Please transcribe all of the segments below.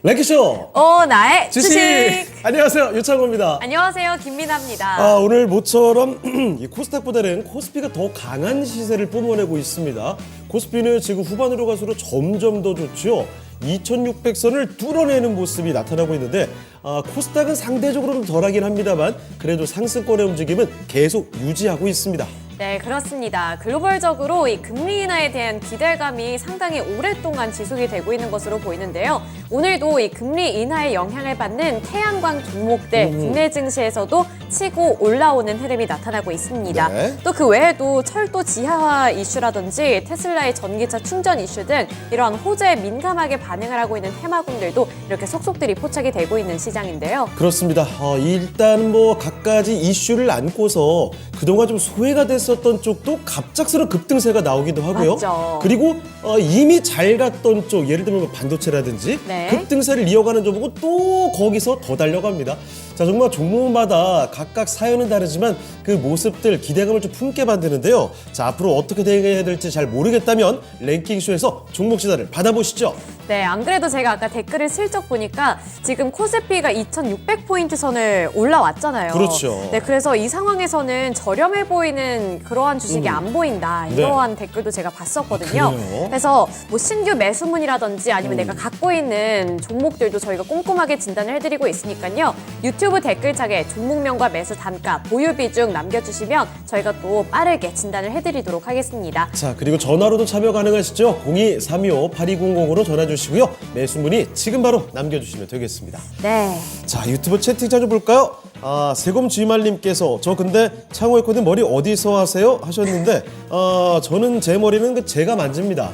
랭키쇼 나의 주식. 안녕하세요, 유창호입니다. 안녕하세요, 김민아입니다. 오늘 모처럼 이 코스닥보다는 코스피가 더 강한 시세를 뿜어내고 있습니다. 코스피는 지금 후반으로 갈수록 점점 더 좋죠. 2600선을 뚫어내는 모습이 나타나고 있는데 코스닥은 상대적으로는 덜하긴 합니다만 그래도 상승권의 움직임은 계속 유지하고 있습니다. 네, 그렇습니다. 글로벌적으로 이 금리 인하에 대한 기대감이 상당히 오랫동안 지속이 되고 있는 것으로 보이는데요. 오늘도 이 금리 인하의 영향을 받는 태양광 종목들 국내 증시에서도 치고 올라오는 흐름이 나타나고 있습니다. 네. 또 그 외에도 철도 지하화 이슈라든지 테슬라의 전기차 충전 이슈 등 이러한 호재에 민감하게 반응을 하고 있는 테마군들도 이렇게 속속들이 포착이 되고 있는 시장인데요. 그렇습니다. 일단 뭐 갖가지 이슈를 안고서 그동안 좀 소외가 됐었던 쪽도 갑작스러운 급등세가 나오기도 하고요. 맞죠. 그리고 이미 잘 갔던 쪽, 예를 들면 반도체라든지 네. 급등세를 이어가는 종목은 또 거기서 더 달려갑니다. 자, 정말 종목마다 각각 사연은 다르지만 그 모습들 기대감을 좀 품게 만드는데요. 자, 앞으로 어떻게 대응해야 될지 잘 모르겠다면 랭킹쇼에서 종목 진단을 받아보시죠. 네, 안 그래도 제가 아까 댓글을 슬쩍 보니까 지금 코스피가 2600포인트 선을 올라왔잖아요. 그렇죠. 네, 그래서 이 상황에서는 저렴해 보이는 그러한 주식이 안 보인다. 이러한 댓글도 제가 봤었거든요. 그래요? 그래서 뭐 신규 매수문이라든지 아니면 내가 갖고 있는 종목들도 저희가 꼼꼼하게 진단을 해드리고 있으니까요. 유튜브 댓글창에 종목명과 매수 단가, 보유 비중 남겨주시면 저희가 또 빠르게 진단을 해드리도록 하겠습니다. 자, 그리고 전화로도 참여 가능하시죠? 02-325-8200으로 전화 주시고요. 매수문의 지금 바로 남겨주시면 되겠습니다. 네. 자, 유튜브 채팅창 좀 볼까요? 세검 주말님께서 저 근데 창호의 코디 머리 어디서 하세요? 하셨는데 저는 제 머리는 제가 만집니다.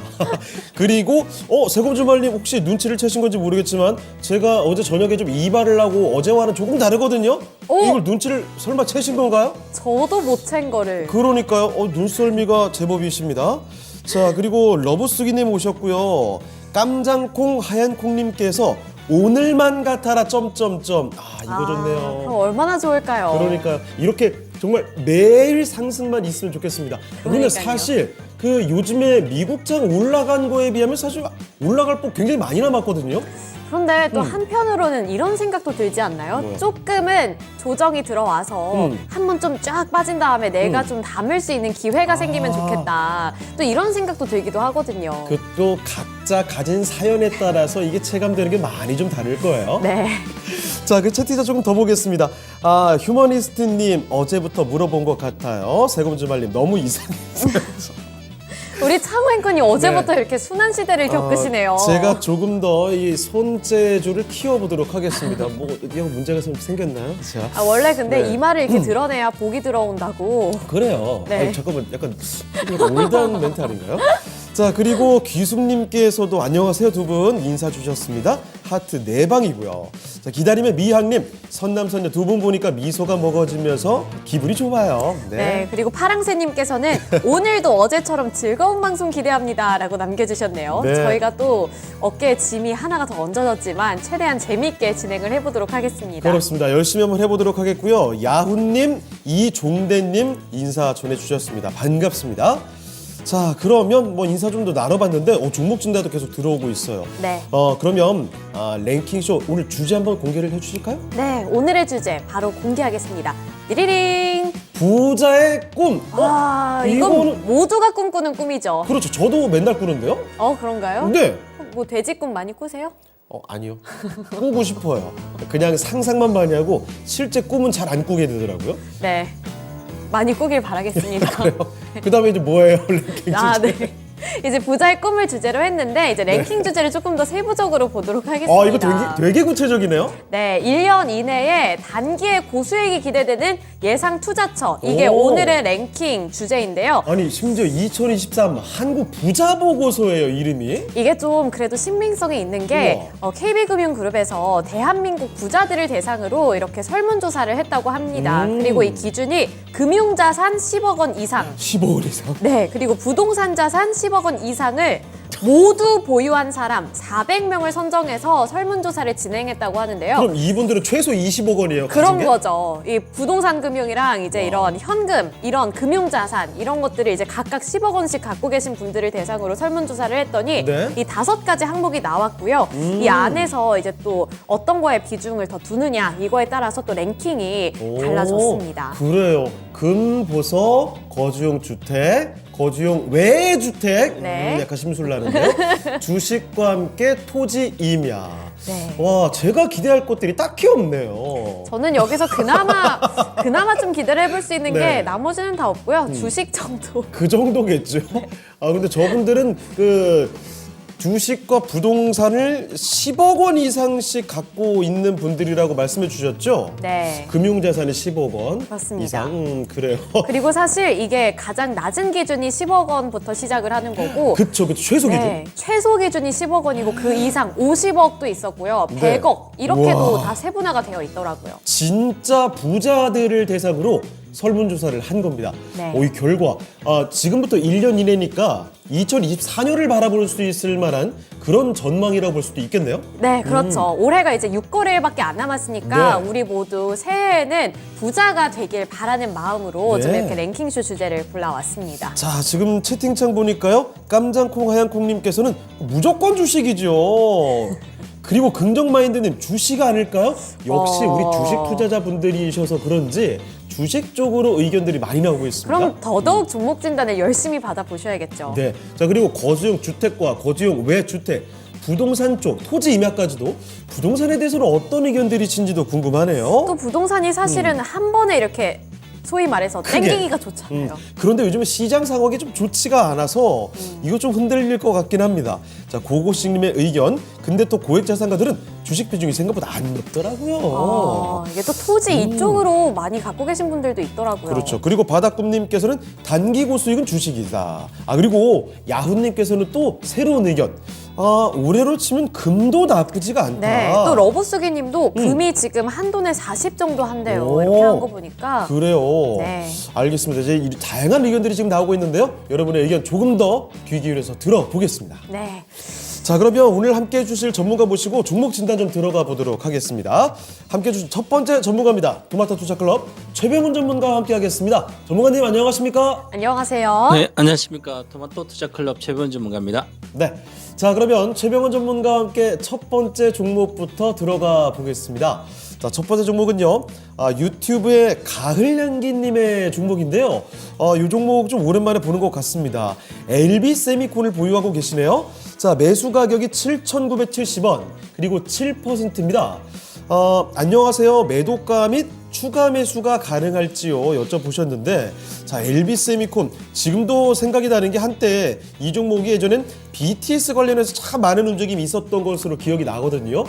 그리고 세검 주말님 혹시 눈치를 채신 건지 모르겠지만 제가 어제 저녁에 좀 이발을 하고 어제와는 조금 다르거든요? 이걸 눈치를 설마 채신 건가요? 저도 못 챈 거를. 그러니까요. 눈썰미가 제법이십니다. 자, 그리고 러브쓰기님 오셨고요. 깜장콩 하얀콩님께서 오늘만 같아라 점점점. 이거 좋네요. 그럼 얼마나 좋을까요? 그러니까 이렇게 정말 매일 상승만 있으면 좋겠습니다. 근데 그러니까요. 사실 그 요즘에 미국장 올라간 거에 비하면 사실 올라갈 법 굉장히 많이 남았거든요. 그런데 또 한편으로는 이런 생각도 들지 않나요? 뭐요? 조금은 조정이 들어와서 한 번 좀 쫙 빠진 다음에 내가 좀 담을 수 있는 기회가 생기면 좋겠다. 또 이런 생각도 들기도 하거든요. 그 또 각자 가진 사연에 따라서 이게 체감되는 게 많이 좀 다를 거예요. 네. 자, 그 채팅창 조금 더 보겠습니다. 휴머니스트님 어제부터 물어본 것 같아요. 세검주말님 너무 이상했어요. 우리 창호 앵커님 어제부터 이렇게 순환 시대를 겪으시네요. 제가 조금 더 이 손재주를 키워보도록 하겠습니다. 뭐 이거 문제가 좀 생겼나요? 자, 원래 근데 네. 이마를 이렇게 드러내야 복이 들어온다고. 그래요. 네. 잠깐만, 약간 올드한 멘트 아닌가요? 자, 그리고 귀숙님께서도 안녕하세요 두 분 인사 주셨습니다. 하트 4방이고요. 자, 기다림의 미향님, 선남선녀 두 분 보니까 미소가 먹어지면서 기분이 좋아요. 네, 그리고 파랑새님께서는 오늘도 어제처럼 즐거운 방송 기대합니다 라고 남겨주셨네요. 네. 저희가 또 어깨에 짐이 하나가 더 얹어졌지만 최대한 재밌게 진행을 해보도록 하겠습니다. 그렇습니다. 열심히 한번 해보도록 하겠고요. 야훈님, 이종대님 인사 전해주셨습니다. 반갑습니다. 자, 그러면 뭐 인사 좀 더 나눠봤는데 종목 진단도 계속 들어오고 있어요. 네. 그러면 랭킹쇼 오늘 주제 한번 공개를 해주실까요? 네, 오늘의 주제 바로 공개하겠습니다. 리리링! 부자의 꿈. 이건 이거는 모두가 꿈꾸는 꿈이죠. 그렇죠. 저도 맨날 꾸는데요. 그런가요? 네. 뭐 돼지 꿈 많이 꾸세요? 아니요. 꾸고 싶어요. 그냥 상상만 많이 하고 실제 꿈은 잘 안 꾸게 되더라고요. 네. 많이 꾸길 바라겠습니다. 그 다음에 이제 뭐예요, 랭킹 주제? 네. 이제 부자의 꿈을 주제로 했는데 이제 랭킹 주제를 조금 더 세부적으로 보도록 하겠습니다. 이거 되게 구체적이네요. 네, 1년 이내에 단기의 고수익이 기대되는 예상 투자처. 이게 오. 오늘의 랭킹 주제인데요. 아니, 심지어 2023 한국 부자 보고서예요, 이름이. 이게 좀 그래도 신빙성이 있는 게 KB금융그룹에서 대한민국 부자들을 대상으로 이렇게 설문조사를 했다고 합니다. 그리고 이 기준이 금융자산 10억 원 이상. 15원 이상. 네, 그리고 부동산 자산 10억 원 이상을 모두 보유한 사람 400명을 선정해서 설문조사를 진행했다고 하는데요. 그럼 이분들은 최소 20억 원이에요. 그런 가진 게? 거죠. 이 부동산 금융이랑 이제 이런 현금, 이런 금융자산 이런 것들을 이제 각각 10억 원씩 갖고 계신 분들을 대상으로 설문조사를 했더니 네. 이 5가지 항목이 나왔고요. 이 안에서 이제 또 어떤 거에 비중을 더 두느냐 이거에 따라서 또 랭킹이 오, 달라졌습니다. 그래요. 금보석, 거주용 주택, 거주용 외주택. 네. 약간 심술 나는데요. 주식과 함께 토지 임야. 네. 와, 제가 기대할 것들이 딱히 없네요. 저는 여기서 그나마 좀 기대를 해볼 수 있는 네. 게 나머지는 다 없고요. 주식 정도. 그 정도겠죠. 아, 근데 저분들은 그 주식과 부동산을 10억 원 이상씩 갖고 있는 분들이라고 말씀해 주셨죠? 네. 금융자산이 10억 원 그렇습니다. 이상. 그래요. 그리고 사실 이게 가장 낮은 기준이 10억 원부터 시작을 하는 거고 그쵸, 최소 기준. 네, 최소 기준이 10억 원이고 그 이상 50억도 있었고요. 네. 100억 이렇게도 우와. 다 세분화가 되어 있더라고요. 진짜 부자들을 대상으로 설문조사를 한 겁니다. 네. 이 결과 지금부터 1년 이내니까 2024년을 바라볼 수 있을 만한 그런 전망이라고 볼 수도 있겠네요. 네, 그렇죠. 올해가 이제 6거래일밖에 안 남았으니까 네. 우리 모두 새해에는 부자가 되길 바라는 마음으로 네. 좀 이렇게 랭킹쇼 주제를 골라왔습니다. 자, 지금 채팅창 보니까요. 깜장콩 하얀콩님께서는 무조건 주식이죠. 그리고 긍정마인드님 주식 아닐까요? 역시 우리 주식 투자자분들이셔서 그런지 주식 쪽으로 의견들이 많이 나오고 있습니다. 그럼 더더욱 종목 진단을 열심히 받아보셔야겠죠. 네. 자, 그리고 거주용 주택과 거주용 외주택, 부동산 쪽, 토지 임야까지도 부동산에 대해서는 어떤 의견들이 있는지도 궁금하네요. 또 부동산이 사실은 한 번에 이렇게 소위 말해서 크게. 땡기기가 좋잖아요. 그런데 요즘에 시장 상황이 좀 좋지가 않아서 이거 좀 흔들릴 것 같긴 합니다. 자, 고고식님의 의견. 근데 또 고액 자산가들은 주식 비중이 생각보다 안 높더라고요. 이게 또 토지 이쪽으로 많이 갖고 계신 분들도 있더라고요. 그렇죠. 그리고 바닥꿈님께서는 단기 고수익은 주식이다. 그리고 야훈님께서는 또 새로운 의견. 올해로 치면 금도 나쁘지가 않다. 네, 또 러브수기 님도 금이 지금 한 돈에 40 정도 한대요. 오, 이렇게 한 거 보니까. 그래요. 네. 알겠습니다. 이제 이 다양한 의견들이 지금 나오고 있는데요. 여러분의 의견 조금 더 귀 기울여서 들어보겠습니다. 네. 자, 그러면 오늘 함께 해주실 전문가 모시고 종목 진단 좀 들어가 보도록 하겠습니다. 함께 해주신 첫 번째 전문가입니다. 토마토 투자클럽 최병훈 전문가와 함께 하겠습니다. 전문가님 안녕하십니까? 안녕하세요. 네, 안녕하십니까. 토마토 투자클럽 최병훈 전문가입니다. 네. 자, 그러면 최병훈 전문가와 함께 첫 번째 종목부터 들어가 보겠습니다. 자, 첫 번째 종목은요. 유튜브의 가을향기님의 종목인데요. 이 종목 좀 오랜만에 보는 것 같습니다. LB 세미콘을 보유하고 계시네요. 자, 매수 가격이 7,970원, 그리고 7%입니다. 안녕하세요. 매도가 및 추가 매수가 가능할지요? 여쭤보셨는데, 자, LB 세미콘 지금도 생각이 나는 게 한때 이 종목이 예전엔 BTS 관련해서 참 많은 움직임이 있었던 것으로 기억이 나거든요.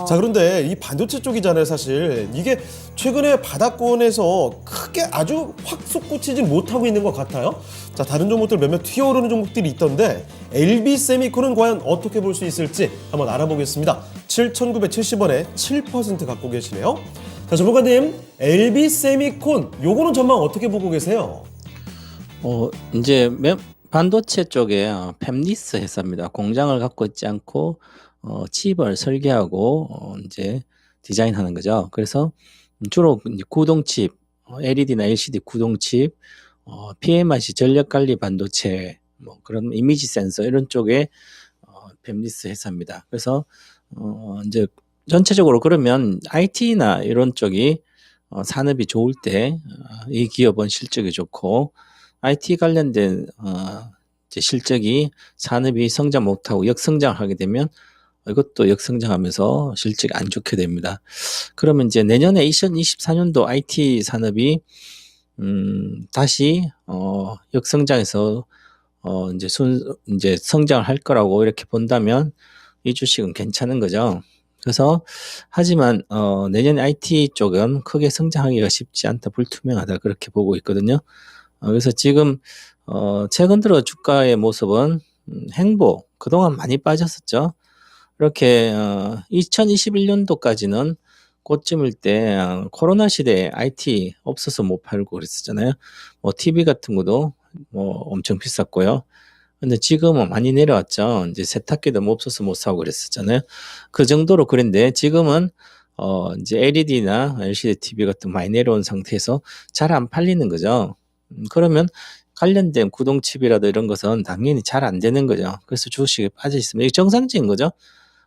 자, 그런데 이 반도체 쪽이잖아요, 사실. 이게 최근에 바닥권에서 크게 아주 확 솟구치진 못하고 있는 것 같아요. 자, 다른 종목들 몇몇 튀어오르는 종목들이 있던데 LB 세미콘은 과연 어떻게 볼 수 있을지 한번 알아보겠습니다. 7,970원에 7% 갖고 계시네요. 자, 전문가님, LB 세미콘 요거는 전망 어떻게 보고 계세요? 이제 반도체 쪽에 팹리스 회사입니다. 공장을 갖고 있지 않고 칩을 설계하고 이제 디자인하는 거죠. 그래서 주로 이제 구동칩, LED나 LCD 구동칩, PMIC 전력 관리 반도체, 뭐 그런 이미지 센서 이런 쪽에 팹리스 회사입니다. 그래서 이제 전체적으로 그러면 IT나 이런 쪽이 산업이 좋을 때 이 기업은 실적이 좋고 IT 관련된 이제 실적이 산업이 성장 못하고 역성장을 하게 되면 이것도 역성장하면서 실적이 안 좋게 됩니다. 그러면 이제 내년에 2024년도 IT 산업이 다시 역성장해서 이제 성장을 할 거라고 이렇게 본다면 이 주식은 괜찮은 거죠. 그래서 하지만 내년 IT 쪽은 크게 성장하기가 쉽지 않다, 불투명하다 그렇게 보고 있거든요. 그래서 지금 최근 들어 주가의 모습은 행보 그동안 많이 빠졌었죠. 이렇게 2021년도까지는 고점일 때 코로나 시대에 IT 없어서 못 팔고 그랬었잖아요. 뭐 TV 같은 것도 뭐 엄청 비쌌고요. 근데 지금은 많이 내려왔죠. 이제 세탁기도 뭐 없어서 못 사고 그랬었잖아요. 그 정도로 그랬는데 지금은 이제 LED나 LCD TV 같은 많이 내려온 상태에서 잘 안 팔리는 거죠. 그러면 관련된 구동칩이라도 이런 것은 당연히 잘 안 되는 거죠. 그래서 주식이 빠져 있으면 이게 정상적인 거죠.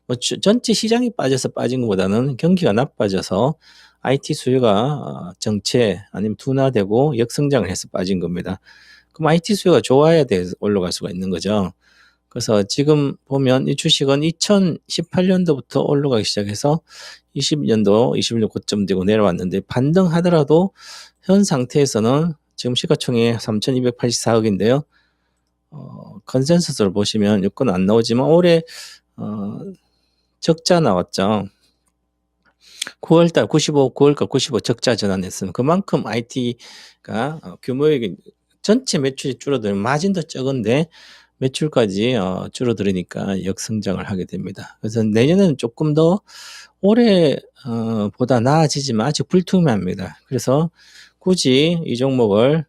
뭐 전체 시장이 빠져서 빠진 것보다는 경기가 나빠져서 IT 수요가 정체 아니면 둔화되고 역성장을 해서 빠진 겁니다. 그럼 IT 수요가 좋아야 돼 올라갈 수가 있는 거죠. 그래서 지금 보면 이 주식은 2018년도부터 올라가기 시작해서 20년도, 21년 고점 되고 내려왔는데 반등하더라도 현 상태에서는 지금 시가총액 3,284억인데요. 컨센서스를 보시면 여건 안 나오지만 올해 적자 나왔죠. 9월달 95, 9월달 95 적자 전환했으면 그만큼 IT가 규모액이 전체 매출이 줄어들면 마진도 적은데 매출까지 줄어들으니까 역성장을 하게 됩니다. 그래서 내년에는 조금 더 올해 보다 나아지지만 아직 불투명합니다. 그래서 굳이 이 종목을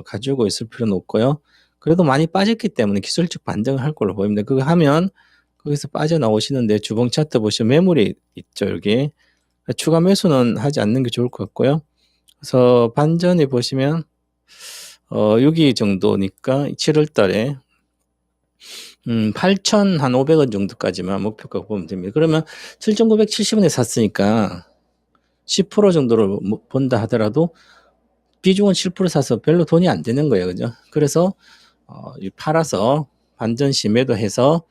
가지고 있을 필요는 없고요. 그래도 많이 빠졌기 때문에 기술적 반등을 할 걸로 보입니다. 그거 하면 거기서 빠져나오시는데 주봉 차트 보시면 매물이 있죠. 여기 추가 매수는 하지 않는 게 좋을 것 같고요. 그래서 반전에 보시면 여기 정도니까 7월 달에 8,500원 정도까지만 목표가 보면 됩니다. 그러면 7,970원에 샀으니까 10% 정도를 본다 하더라도 비중은 7% 사서 별로 돈이 안 되는 거예요. 그죠? 그래서 팔아서 반전 심해도 해서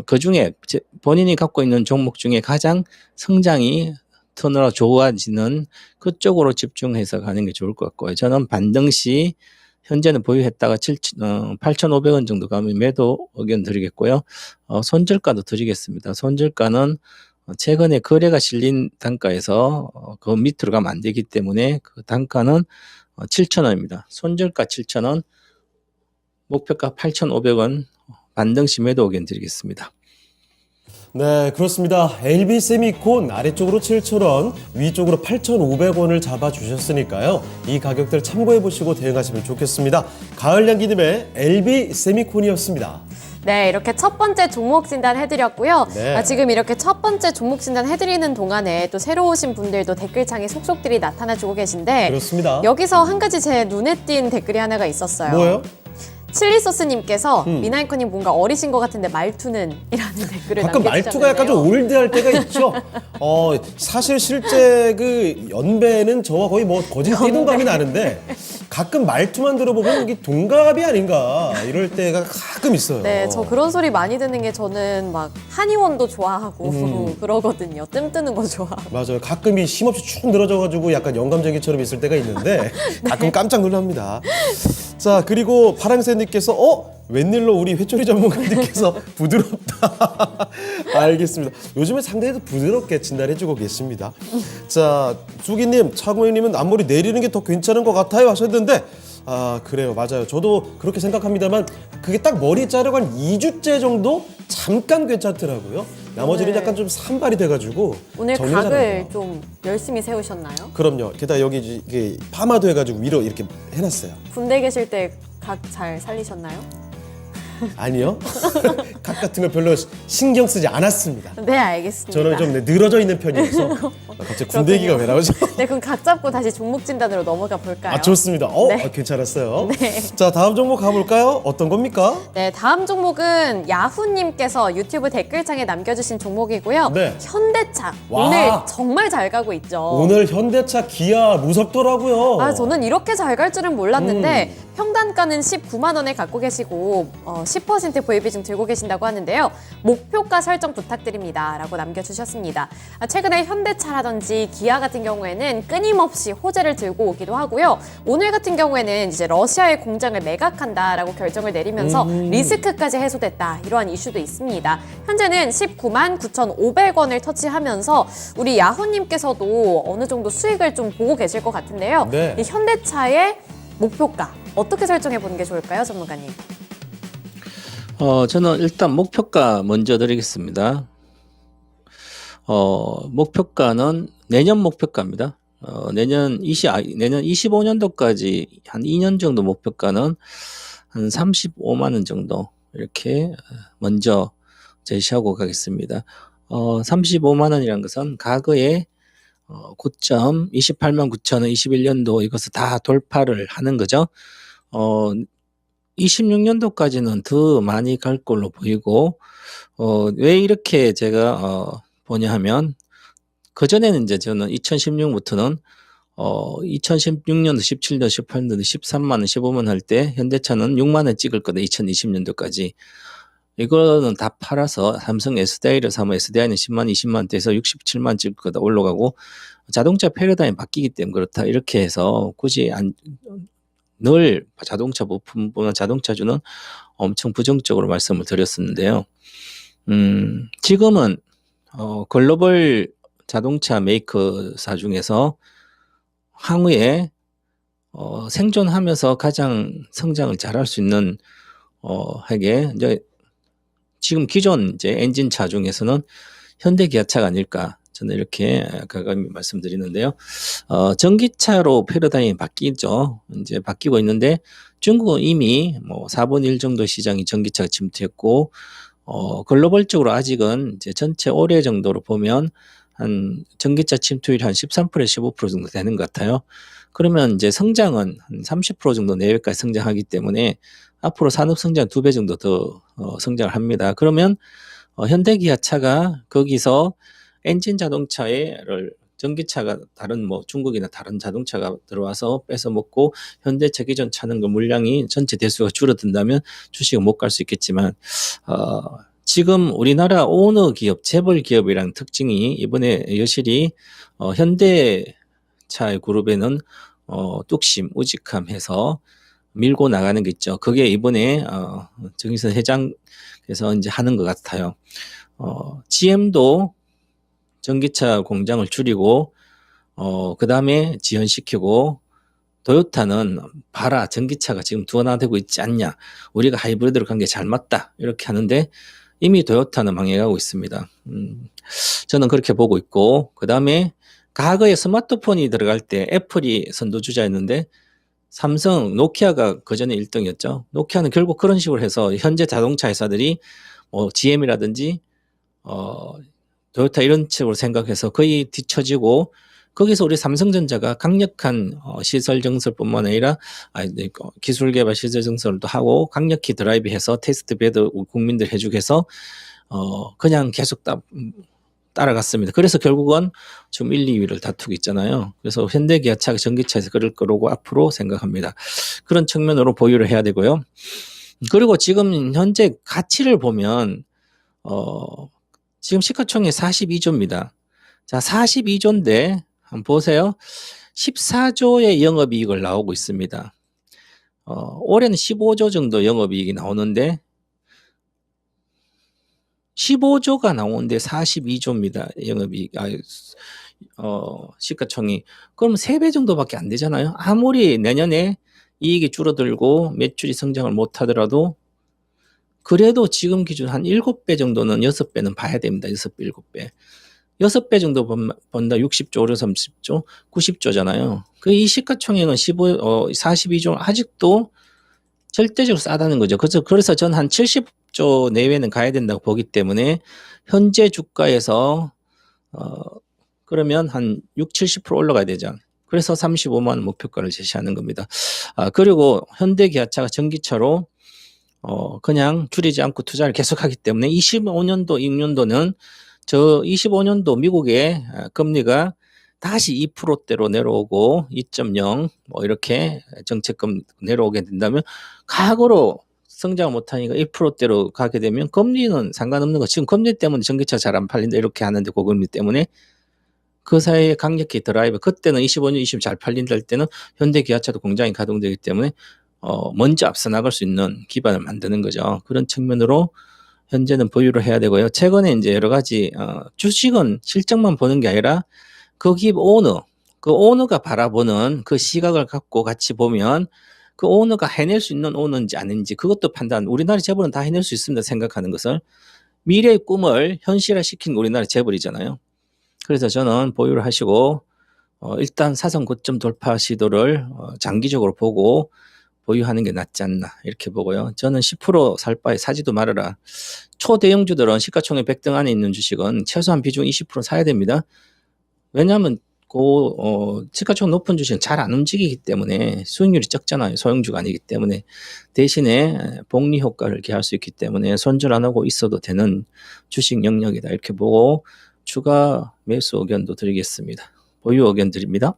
그 중에 본인이 갖고 있는 종목 중에 가장 성장이 터널 좋아지는 그쪽으로 집중해서 가는 게 좋을 것 같고요. 저는 반등 시 현재는 보유했다가 8,500원 정도 가면 매도 의견 드리겠고요. 손절가도 드리겠습니다. 손절가는 최근에 거래가 실린 단가에서 그 밑으로 가면 안 되기 때문에 그 단가는 7,000원입니다. 손절가 7,000원, 목표가 8,500원, 반등 시 매도 의견 드리겠습니다. 네, 그렇습니다. LB세미콘 아래쪽으로 7,000원, 위쪽으로 8,500원을 잡아주셨으니까요. 이 가격들 참고해보시고 대응하시면 좋겠습니다. 가을 양기님의 LB세미콘이었습니다. 네, 이렇게 첫 번째 종목 진단 해드렸고요. 네. 지금 이렇게 첫 번째 종목 진단 해드리는 동안에 또 새로 오신 분들도 댓글창에 속속들이 나타나주고 계신데 그렇습니다. 여기서 한 가지 제 눈에 띈 댓글이 하나가 있었어요. 뭐예요? 칠리소스님께서 미나이커님 뭔가 어리신 것 같은데 말투는? 이라는 댓글을 가끔 남겨주셨는데요. 말투가 약간 좀 올드할 때가 있죠. 사실 실제 그 연배는 저와 거의 뭐 거짓 뛰는 감이 나는데 가끔 말투만 들어보면 이게 동갑이 아닌가 이럴 때가 가끔 있어요. 네, 저 그런 소리 많이 듣는 게 저는 막 한의원도 좋아하고 그러거든요. 뜸 뜨는 거 좋아하고. 맞아요. 가끔 이 힘없이 축 늘어져가지고 약간 영감쟁이처럼 있을 때가 있는데 가끔 깜짝 놀랍니다. 자, 그리고 파랑새님께서 웬일로 우리 회초리 전문가님께서 부드럽다. 알겠습니다. 요즘에 상당히 부드럽게 진단해주고 계십니다. 자, 수기님, 차고영님은 앞머리 내리는 게 더 괜찮은 것 같아요 하셨는데 그래요. 맞아요. 저도 그렇게 생각합니다만 그게 딱 머리 자르고 한 2주째 정도 잠깐 괜찮더라고요. 나머지는 네. 약간 좀 산발이 돼가지고 오늘 정리가 잘 안 각을 돼요. 좀 열심히 세우셨나요? 그럼요. 게다가 여기 이게 파마도 해가지고 위로 이렇게 해놨어요. 군대 계실 때 각 잘 살리셨나요? 아니요. 각 같은 거 별로 신경 쓰지 않았습니다. 네, 알겠습니다. 저는 좀 늘어져 있는 편이어서 갑자기 군대 얘기가 왜 나오죠? 네, 그럼 각 잡고 다시 종목 진단으로 넘어가 볼까요? 좋습니다. 네. 괜찮았어요. 네. 자, 다음 종목 가볼까요? 어떤 겁니까? 네, 다음 종목은 야후님께서 유튜브 댓글창에 남겨주신 종목이고요. 네. 현대차. 와. 오늘 정말 잘 가고 있죠. 오늘 현대차 기아 무섭더라고요. 저는 이렇게 잘 갈 줄은 몰랐는데 평단가는 19만 원에 갖고 계시고 10% 보유비중 들고 계신다고 하는데요. 목표가 설정 부탁드립니다. 라고 남겨주셨습니다. 최근에 현대차라든지 기아 같은 경우에는 끊임없이 호재를 들고 오기도 하고요. 오늘 같은 경우에는 이제 러시아의 공장을 매각한다라고 결정을 내리면서 리스크까지 해소됐다. 이러한 이슈도 있습니다. 현재는 19만 9,500원을 터치하면서 우리 야호님께서도 어느 정도 수익을 좀 보고 계실 것 같은데요. 네. 이 현대차의 목표가 어떻게 설정해 보는 게 좋을까요, 전문가님? 저는 일단 목표가 먼저 드리겠습니다. 목표가는 내년 목표가입니다. 내년 25년도까지 한 2년 정도 목표가는 한 35만 원 정도 이렇게 먼저 제시하고 가겠습니다. 35만 원이라는 것은 과거에 고점 28만 9천 원 21년도 이것을 다 돌파를 하는 거죠. 26년도까지는 더 많이 갈 걸로 보이고 왜 이렇게 제가 보냐 하면 그전에는 이제 저는 2016부터는 2016년도, 17년, 18년도 13만 원, 15만 원 할 때 현대차는 6만 원 찍을 거다. 2020년도까지. 이거는 다 팔아서 삼성 SDI를 사면 SDI는 10만, 20만 원대에서 67만 찍을 거다 올라가고 자동차 패러다임이 바뀌기 때문에 그렇다. 이렇게 해서 굳이 늘 자동차 부품보다 자동차주는 엄청 부정적으로 말씀을 드렸었는데요. 지금은 글로벌 자동차 메이커사 중에서 향후에 생존하면서 가장 성장을 잘할 수 있는 하게 이제 지금 기존 이제 엔진차 중에서는 현대 기아차가 아닐까 저는 이렇게 가감히 말씀드리는데요. 전기차로 패러다임이 바뀌죠. 이제 바뀌고 있는데 중국은 이미 뭐 4분의 1 정도 시장이 전기차가 침투했고 글로벌적으로 아직은 이제 전체 올해 정도로 보면 한 전기차 침투율이 한 13%에서 15% 정도 되는 것 같아요. 그러면 이제 성장은 한 30% 정도 내외까지 성장하기 때문에 앞으로 산업 성장 2배 정도 더 성장을 합니다. 그러면 현대기아차가 거기서 엔진 자동차를 전기차가 다른 뭐 중국이나 다른 자동차가 들어와서 뺏어 먹고 현대차 기존 차는 그 물량이 전체 대수가 줄어든다면 주식은 못 갈 수 있겠지만 지금 우리나라 오너 기업, 재벌 기업이라는 특징이 이번에 여실히 현대차의 그룹에는 뚝심, 우직함해서 밀고 나가는 게 있죠. 그게 이번에 정의선 회장께서 이제 하는 것 같아요. GM도 전기차 공장을 줄이고 그 다음에 지연시키고 도요타는 봐라 전기차가 지금 둔화되고 있지 않냐. 우리가 하이브리드로 간 게 잘 맞다. 이렇게 하는데 이미 도요타는 망해가고 있습니다. 저는 그렇게 보고 있고 그 다음에 과거에 스마트폰이 들어갈 때 애플이 선두주자였는데 삼성, 노키아가 그전에 1등이었죠. 노키아는 결국 그런 식으로 해서 현재 자동차 회사들이 GM이라든지 도요타 이런 식으로 생각해서 거의 뒤처지고 거기서 우리 삼성전자가 강력한 시설 증설뿐만 아니라 기술 개발 시설 증설도 하고 강력히 드라이브해서 테스트 베드 국민들 해주게 해서 그냥 계속 따라갔습니다. 그래서 결국은 지금 1, 2위를 다투고 있잖아요. 그래서 현대기아차가 전기차에서 그럴 거라고 앞으로 생각합니다. 그런 측면으로 보유를 해야 되고요. 그리고 지금 현재 가치를 보면 지금 시가총액 42조입니다. 자, 42조인데 한번 보세요. 14조의 영업이익을 나오고 있습니다. 올해는 15조 정도 영업이익이 나오는데 15조가 나오는데 42조입니다. 영업이익, 시가총액. 그럼 3배 정도밖에 안 되잖아요. 아무리 내년에 이익이 줄어들고 매출이 성장을 못 하더라도 그래도 지금 기준 한 7배 정도는 6배는 봐야 됩니다. 6배, 7배. 6배 정도 본다 60조, 5조, 30조, 90조잖아요. 그 이 시가총액은 42조 아직도 절대적으로 싸다는 거죠. 그래서 전 한 70조 내외는 가야 된다고 보기 때문에 현재 주가에서 그러면 한 6, 70% 올라가야 되죠. 그래서 35만 원 목표가를 제시하는 겁니다. 그리고 현대기아차가 전기차로 그냥 줄이지 않고 투자를 계속하기 때문에 25년도, 6년도는 저 25년도 미국의 금리가 다시 2%대로 내려오고 2.0 뭐 이렇게 정책금 내려오게 된다면 과거로 성장을 못하니까 1%대로 가게 되면 금리는 상관없는 거. 지금 금리 때문에 전기차 잘 안 팔린다 이렇게 하는데 고금리 때문에 그 사이에 강력히 드라이브 그때는 25년, 20년 잘 팔린다 할 때는 현대기아차도 공장이 가동되기 때문에 먼저 앞서 나갈 수 있는 기반을 만드는 거죠. 그런 측면으로 현재는 보유를 해야 되고요. 최근에 이제 여러 가지 주식은 실적만 보는 게 아니라 그 기업 오너, 그 오너가 바라보는 그 시각을 갖고 같이 보면 그 오너가 해낼 수 있는 오너인지 아닌지 그것도 판단. 우리나라 재벌은 다 해낼 수 있습니다. 생각하는 것을 미래의 꿈을 현실화시킨 우리나라 재벌이잖아요. 그래서 저는 보유를 하시고 일단 사상 고점 돌파 시도를 장기적으로 보고 보유하는 게 낫지 않나 이렇게 보고요. 저는 10%살 바에 사지도 말아라. 초대형주들은 시가총액 100등 안에 있는 주식은 최소한 비중 20% 사야 됩니다. 왜냐하면 시가총액 높은 주식은 잘 안 움직이기 때문에 수익률이 적잖아요. 소형주가 아니기 때문에 대신에 복리 효과를 기할 수 있기 때문에 손절 안 하고 있어도 되는 주식 영역이다 이렇게 보고 추가 매수 의견도 드리겠습니다. 보유 의견 드립니다.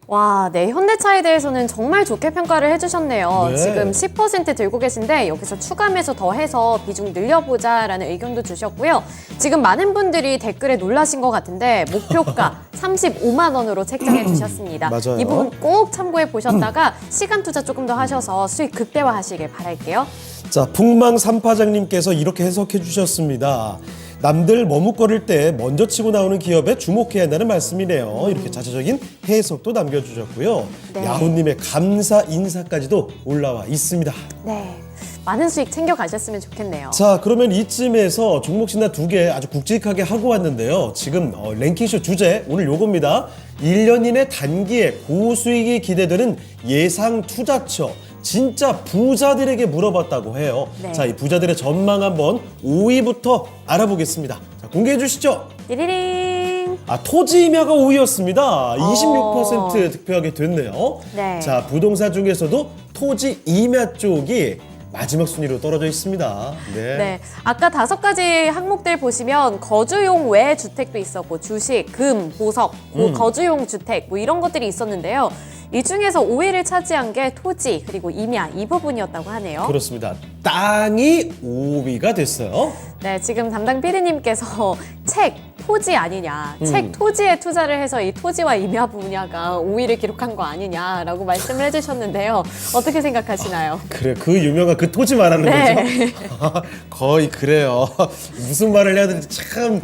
와, 네. 현대차에 대해서는 정말 좋게 평가를 해주셨네요. 네. 지금 10% 들고 계신데 여기서 추가 매수 더 해서 비중 늘려보자라는 의견도 주셨고요. 지금 많은 분들이 댓글에 놀라신 것 같은데 목표가 35만 원으로 책정해 주셨습니다. 맞아요. 이 부분 꼭 참고해 보셨다가 시간 투자 조금 더 하셔서 수익 극대화하시길 바랄게요. 자, 풍망삼파장님께서 이렇게 해석해 주셨습니다. 남들 머뭇거릴 때 먼저 치고 나오는 기업에 주목해야 한다는 말씀이네요. 이렇게 자체적인 해석도 남겨주셨고요. 네. 야훈님의 감사 인사까지도 올라와 있습니다. 네. 많은 수익 챙겨가셨으면 좋겠네요. 자, 그러면 이쯤에서 종목 진단 2개 아주 굵직하게 하고 왔는데요. 지금 랭킹쇼 주제 오늘 요겁니다. 1년 이내 단기에 고수익이 기대되는 예상 투자처. 진짜 부자들에게 물어봤다고 해요. 네. 자, 이 부자들의 전망 한번 5위부터 알아보겠습니다. 자, 공개해 주시죠. 띠리링. 토지 임야가 5위였습니다. 26% 득표하게 됐네요. 네. 자, 부동산 중에서도 토지 임야 쪽이 마지막 순위로 떨어져 있습니다. 네. 아까 5가지 항목들 보시면 거주용 외 주택도 있었고 주식, 금, 보석, 거주용 주택 뭐 이런 것들이 있었는데요. 이 중에서 5위를 차지한 게 토지 그리고 임야 이 부분이었다고 하네요. 그렇습니다. 땅이 5위가 됐어요. 네, 지금 담당 PD님께서 책, 토지 아니냐. 책, 토지에 투자를 해서 이 토지와 임야 분야가 5위를 기록한 거 아니냐라고 말씀을 해주셨는데요. 어떻게 생각하시나요? 그래, 그 유명한 그 토지 말하는 네. 거죠? 거의 그래요. 무슨 말을 해야 되는지 참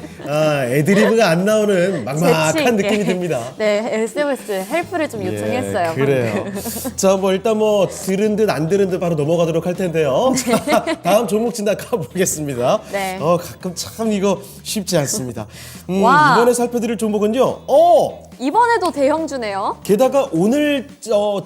애드리브가 안 나오는 재치 막막한 있게. 느낌이 듭니다. 네, SMS 헬프를 좀 요청했어요. 예, 그래요. 자, 뭐 일단 뭐 들은 듯 안 들은 듯 바로 넘어가도록 할 텐데요. 자, 다음 종목 진단 가보겠습니다. 네. 가끔 참 이거 쉽지 않습니다. 와. 이번에 살펴드릴 종목은요. 이번에도 대형주네요. 게다가 오늘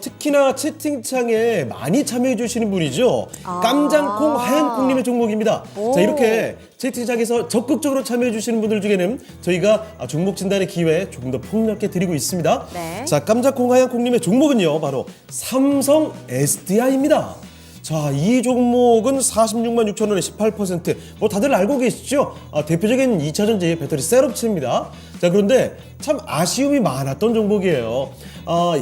특히나 채팅창에 많이 참여해 주시는 분이죠. 깜장콩 하얀콩님의 종목입니다. 오. 자, 이렇게 채팅창에서 적극적으로 참여해 주시는 분들 중에는 저희가 종목 진단의 기회 조금 더 폭넓게 드리고 있습니다. 네. 자, 깜장콩 하얀콩님의 종목은요, 바로 삼성 SDI입니다. 자, 이 종목은 46만 6천 원에 18%. 뭐 다들 알고 계시죠? 대표적인 2차전지 배터리 셀업체입니다. 자, 그런데 참 아쉬움이 많았던 종목이에요.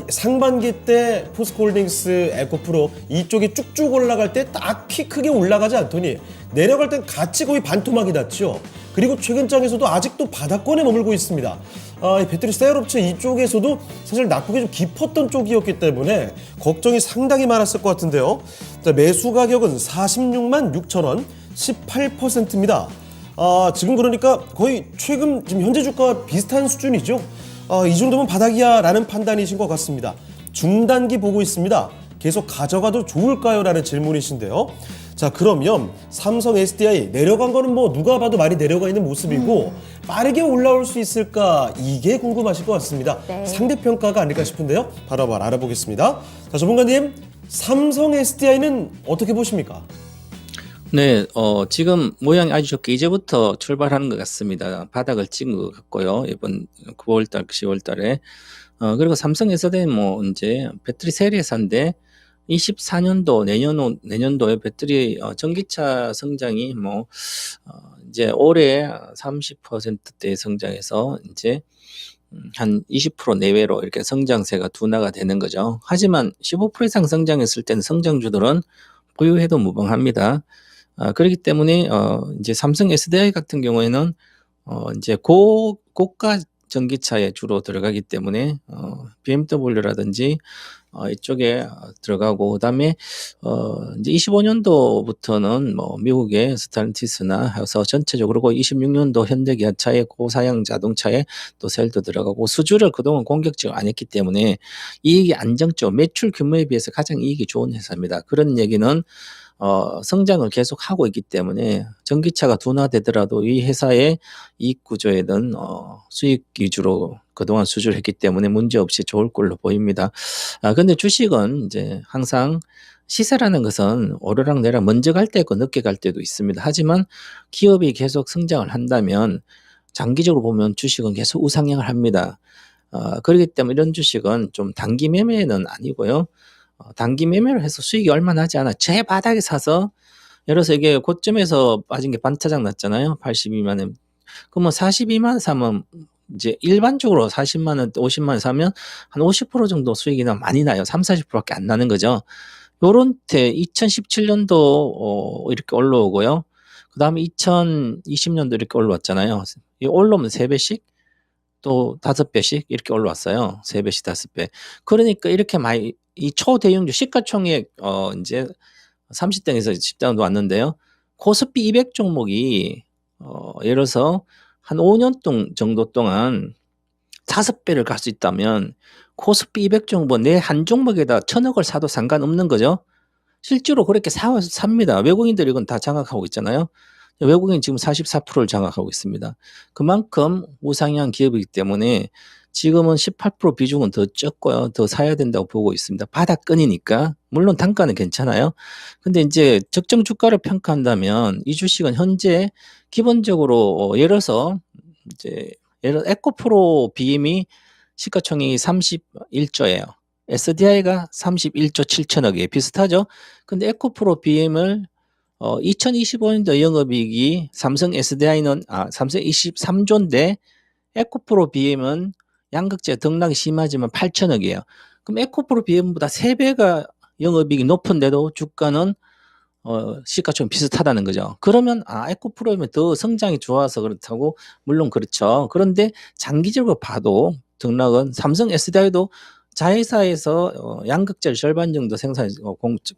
상반기 때 포스코홀딩스, 에코프로 이쪽이 쭉쭉 올라갈 때 딱 키 크게 올라가지 않더니 내려갈 땐 같이 거의 반토막이 났죠. 그리고 최근장에서도 아직도 바닥권에 머물고 있습니다. 이 배터리 셀업체 이쪽에서도 사실 낙폭이 좀 깊었던 쪽이었기 때문에 걱정이 상당히 많았을 것 같은데요. 자, 매수 가격은 46만 6천 원, 18%입니다. 지금 그러니까 거의 최근 지금 현재 주가와 비슷한 수준이죠. 이 정도면 바닥이야 라는 판단이신 것 같습니다. 중단기 보고 있습니다. 계속 가져가도 좋을까요? 라는 질문이신데요. 자, 그러면 삼성 SDI 내려간 거는 뭐 누가 봐도 많이 내려가 있는 모습이고 빠르게 올라올 수 있을까? 이게 궁금하실 것 같습니다. 네. 상대평가가 아닐까 싶은데요. 바로 알아보겠습니다. 자, 전문가님, 삼성 SDI는 어떻게 보십니까? 네, 지금 모양이 아주 좋게 이제부터 출발하는 것 같습니다. 바닥을 찍은 것 같고요. 이번 9월달, 10월달에. 그리고 삼성 SDI는 뭐 이제 배터리 세일 회사인데 24년도 내년도에 배터리 전기차 성장이 이제 올해 30%대 성장해서 이제 한 20% 내외로 이렇게 성장세가 둔화가 되는 거죠. 하지만 15% 이상 성장했을 때는 성장주들은 보유해도 무방합니다. 그렇기 때문에 이제 삼성 SDI 같은 경우에는 이제 고가 전기차에 주로 들어가기 때문에 BMW라든지 이쪽에 들어가고 그다음에 이제 25년도부터는 뭐 미국의 스탈란티스나 해서 전체적으로 26년도 현대기아차의 고사양 자동차에 또 셀도 들어가고 수주를 그동안 공격적으로 안 했기 때문에 이익이 안정적 매출 규모에 비해서 가장 이익이 좋은 회사입니다. 그런 얘기는 성장을 계속 하고 있기 때문에 전기차가 둔화되더라도 이 회사의 이익 구조에는 수익 위주로 그동안 수주를 했기 때문에 문제없이 좋을 걸로 보입니다. 근데 주식은 이제 항상 시세라는 것은 오르락내락 먼저 갈 때 있고 늦게 갈 때도 있습니다. 하지만 기업이 계속 성장을 한다면 장기적으로 보면 주식은 계속 우상향을 합니다. 그렇기 때문에 이런 주식은 좀 단기 매매는 아니고요. 단기 매매를 해서 수익이 얼마 나지 않아 제 바닥에 사서 예를 들어서 이게 고점에서 빠진 게 반타작 났잖아요. 82만 원. 그러면 42만 원 사면 이제 일반적으로 40만 원, 50만 원 사면 한 50% 정도 수익이 많이 나요. 3, 40%밖에 안 나는 거죠. 요런 때 2017년도 이렇게 올라오고요. 그다음에 2020년도 이렇게 올라왔잖아요. 이 올라오면 3배씩 또 5배씩 이렇게 올라왔어요. 3배씩 5배. 그러니까 이렇게 많이 이 초대형주 시가총액 이제 30등에서 10등도 왔는데요. 코스피 200 종목이 예를 들어서 한 5년 정도 동안 5배를 갈 수 있다면 코스피 200 종목 내 한 종목에다 1,000억을 사도 상관없는 거죠. 실제로 그렇게 삽니다. 외국인들이 이건 다 장악하고 있잖아요. 외국인 지금 44%를 장악하고 있습니다. 그만큼 우상향 기업이기 때문에 지금은 18% 비중은 더 적고요. 더 사야 된다고 보고 있습니다. 바닥권이니까. 물론 단가는 괜찮아요. 근데 이제 적정 주가를 평가한다면 이 주식은 현재 기본적으로 예를 들어서 이제 에코프로 BM이 시가총액이 31조예요. SDI가 31조 7천억이에요. 비슷하죠? 근데 에코프로 BM을 2025년도 영업이익이 삼성 SDI는 삼성 23조인데 에코프로 BM은 양극재 등락이 심하지만 8천억이에요. 그럼 에코프로 BM보다 3배가 영업이익이 높은데도 주가는 시가총 비슷하다는 거죠. 그러면 에코프로면 더 성장이 좋아서 그렇다고 물론 그렇죠. 그런데 장기적으로 봐도 등락은 삼성 SDI도 자회사에서 양극재를 절반 정도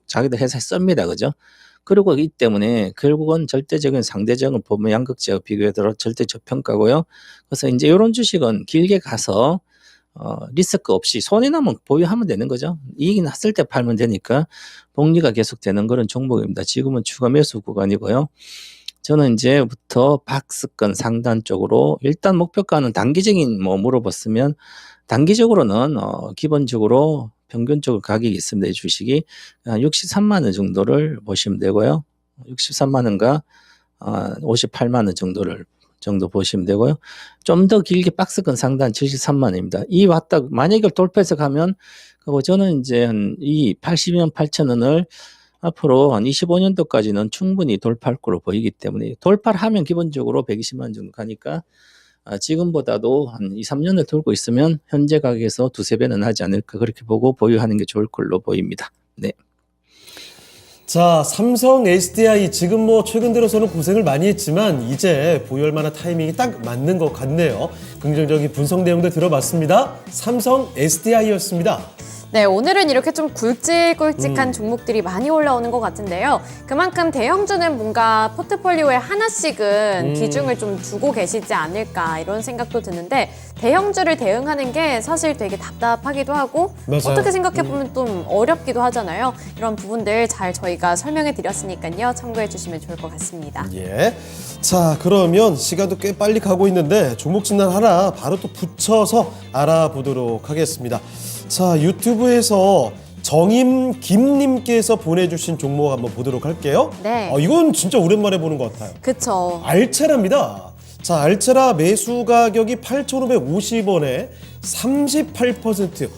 자기들 회사에 씁니다. 그죠? 그리고 이 때문에 결국은 절대적인 상대적을 보면 양극재와 비교해 들어 절대 저평가고요. 그래서 이제 이런 주식은 길게 가서 리스크 없이 손해 나면 보유하면 되는 거죠. 이익이 났을 때 팔면 되니까 복리가 계속되는 그런 종목입니다. 지금은 추가 매수 구간이고요. 저는 이제부터 박스권 상단 쪽으로 일단 목표가는 단기적인 물어봤으면 단기적으로는 기본적으로 평균적으로 가격이 있습니다. 이 주식이 63만 원 정도를 보시면 되고요. 63만 원과 58만 원 정도 보시면 되고요. 좀 더 길게 박스권 상단 73만 원입니다. 이 왔다 만약 이걸 돌파해서 가면 그리고 저는 이제 이 82만 8천 원을 앞으로 한 25년도까지는 충분히 돌파할 거로 보이기 때문에 돌파를 하면 기본적으로 120만 원 정도 가니까 지금보다도 한 2, 3년을 돌고 있으면 현재 가격에서 두세 배는 하지 않을까 그렇게 보고 보유하는 게 좋을 걸로 보입니다. 네. 자, 삼성 SDI 지금 최근 들어서는 고생을 많이 했지만 이제 보유할 만한 타이밍이 딱 맞는 것 같네요. 긍정적인 분석 내용들 들어봤습니다. 삼성 SDI였습니다. 네, 오늘은 이렇게 좀 굵직굵직한 종목들이 많이 올라오는 것 같은데요. 그만큼 대형주는 뭔가 포트폴리오에 하나씩은 비중을 좀 두고 계시지 않을까 이런 생각도 드는데 대형주를 대응하는 게 사실 되게 답답하기도 하고 맞아요. 어떻게 생각해보면 좀 어렵기도 하잖아요. 이런 부분들 잘 저희가 설명해 드렸으니까요. 참고해 주시면 좋을 것 같습니다. 예. 자, 그러면 시간도 꽤 빨리 가고 있는데 종목 진단 하나 바로 또 붙여서 알아보도록 하겠습니다. 자, 유튜브에서 정임 김님께서 보내주신 종목 한번 보도록 할게요. 네. 이건 진짜 오랜만에 보는 것 같아요. 그쵸. 알체라입니다. 자, 알체라 매수 가격이 8,550원에 38%.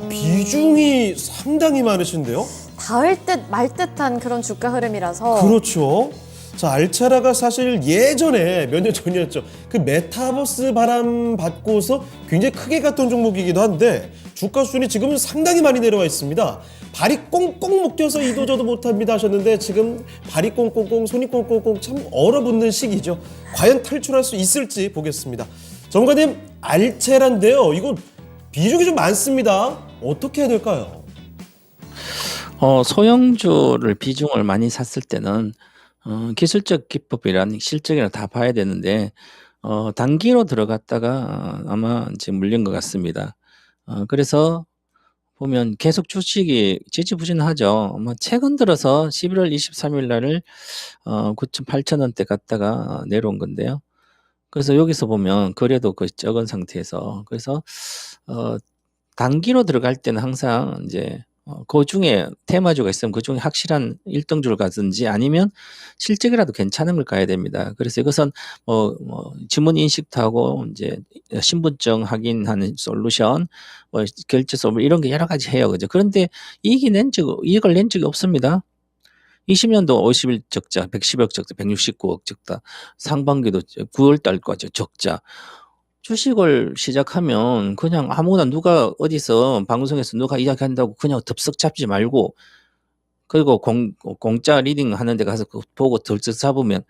비중이 상당히 많으신데요? 닿을 듯 말 듯한 그런 주가 흐름이라서 그렇죠. 자, 알체라가 사실 예전에 몇 년 전이었죠. 그 메타버스 바람 받고서 굉장히 크게 갔던 종목이기도 한데 주가 수준이 지금은 상당히 많이 내려와 있습니다. 발이 꽁꽁 묶여서 이도저도 못합니다 하셨는데 지금 발이 꽁꽁꽁 손이 꽁꽁꽁 참 얼어붙는 시기죠. 과연 탈출할 수 있을지 보겠습니다. 전문가님, 알체라인데요. 이거 비중이 좀 많습니다. 어떻게 해야 될까요? 소형주를 비중을 많이 샀을 때는 기술적 기법이란 실적이랑 다 봐야 되는데 단기로 들어갔다가 아마 지금 물린 것 같습니다. 그래서 보면 계속 주식이 지지부진하죠. 최근 들어서 11월 23일 날을 9,800원대 갔다가 내려온 건데요. 그래서 여기서 보면 거래도 거의 적은 상태에서 그래서 단기로 들어갈 때는 항상 이제 그 중에 테마주가 있으면 그 중에 확실한 1등주를 가든지 아니면 실적이라도 괜찮은 걸 가야 됩니다. 그래서 이것은 지문 인식하고 이제 신분증 확인하는 솔루션, 결제 솔루션 이런 게 여러 가지 해요. 그죠? 그런데 이익을 낸 적이 없습니다. 20년도 50일 적자, 110억 적자, 169억 적자, 상반기도 9월 달까지 적자. 주식을 시작하면 그냥 아무나 누가 어디서 방송에서 누가 이야기한다고 그냥 덥석 잡지 말고, 그리고 공짜 리딩 하는 데 가서 그거 보고 덜썩 잡으면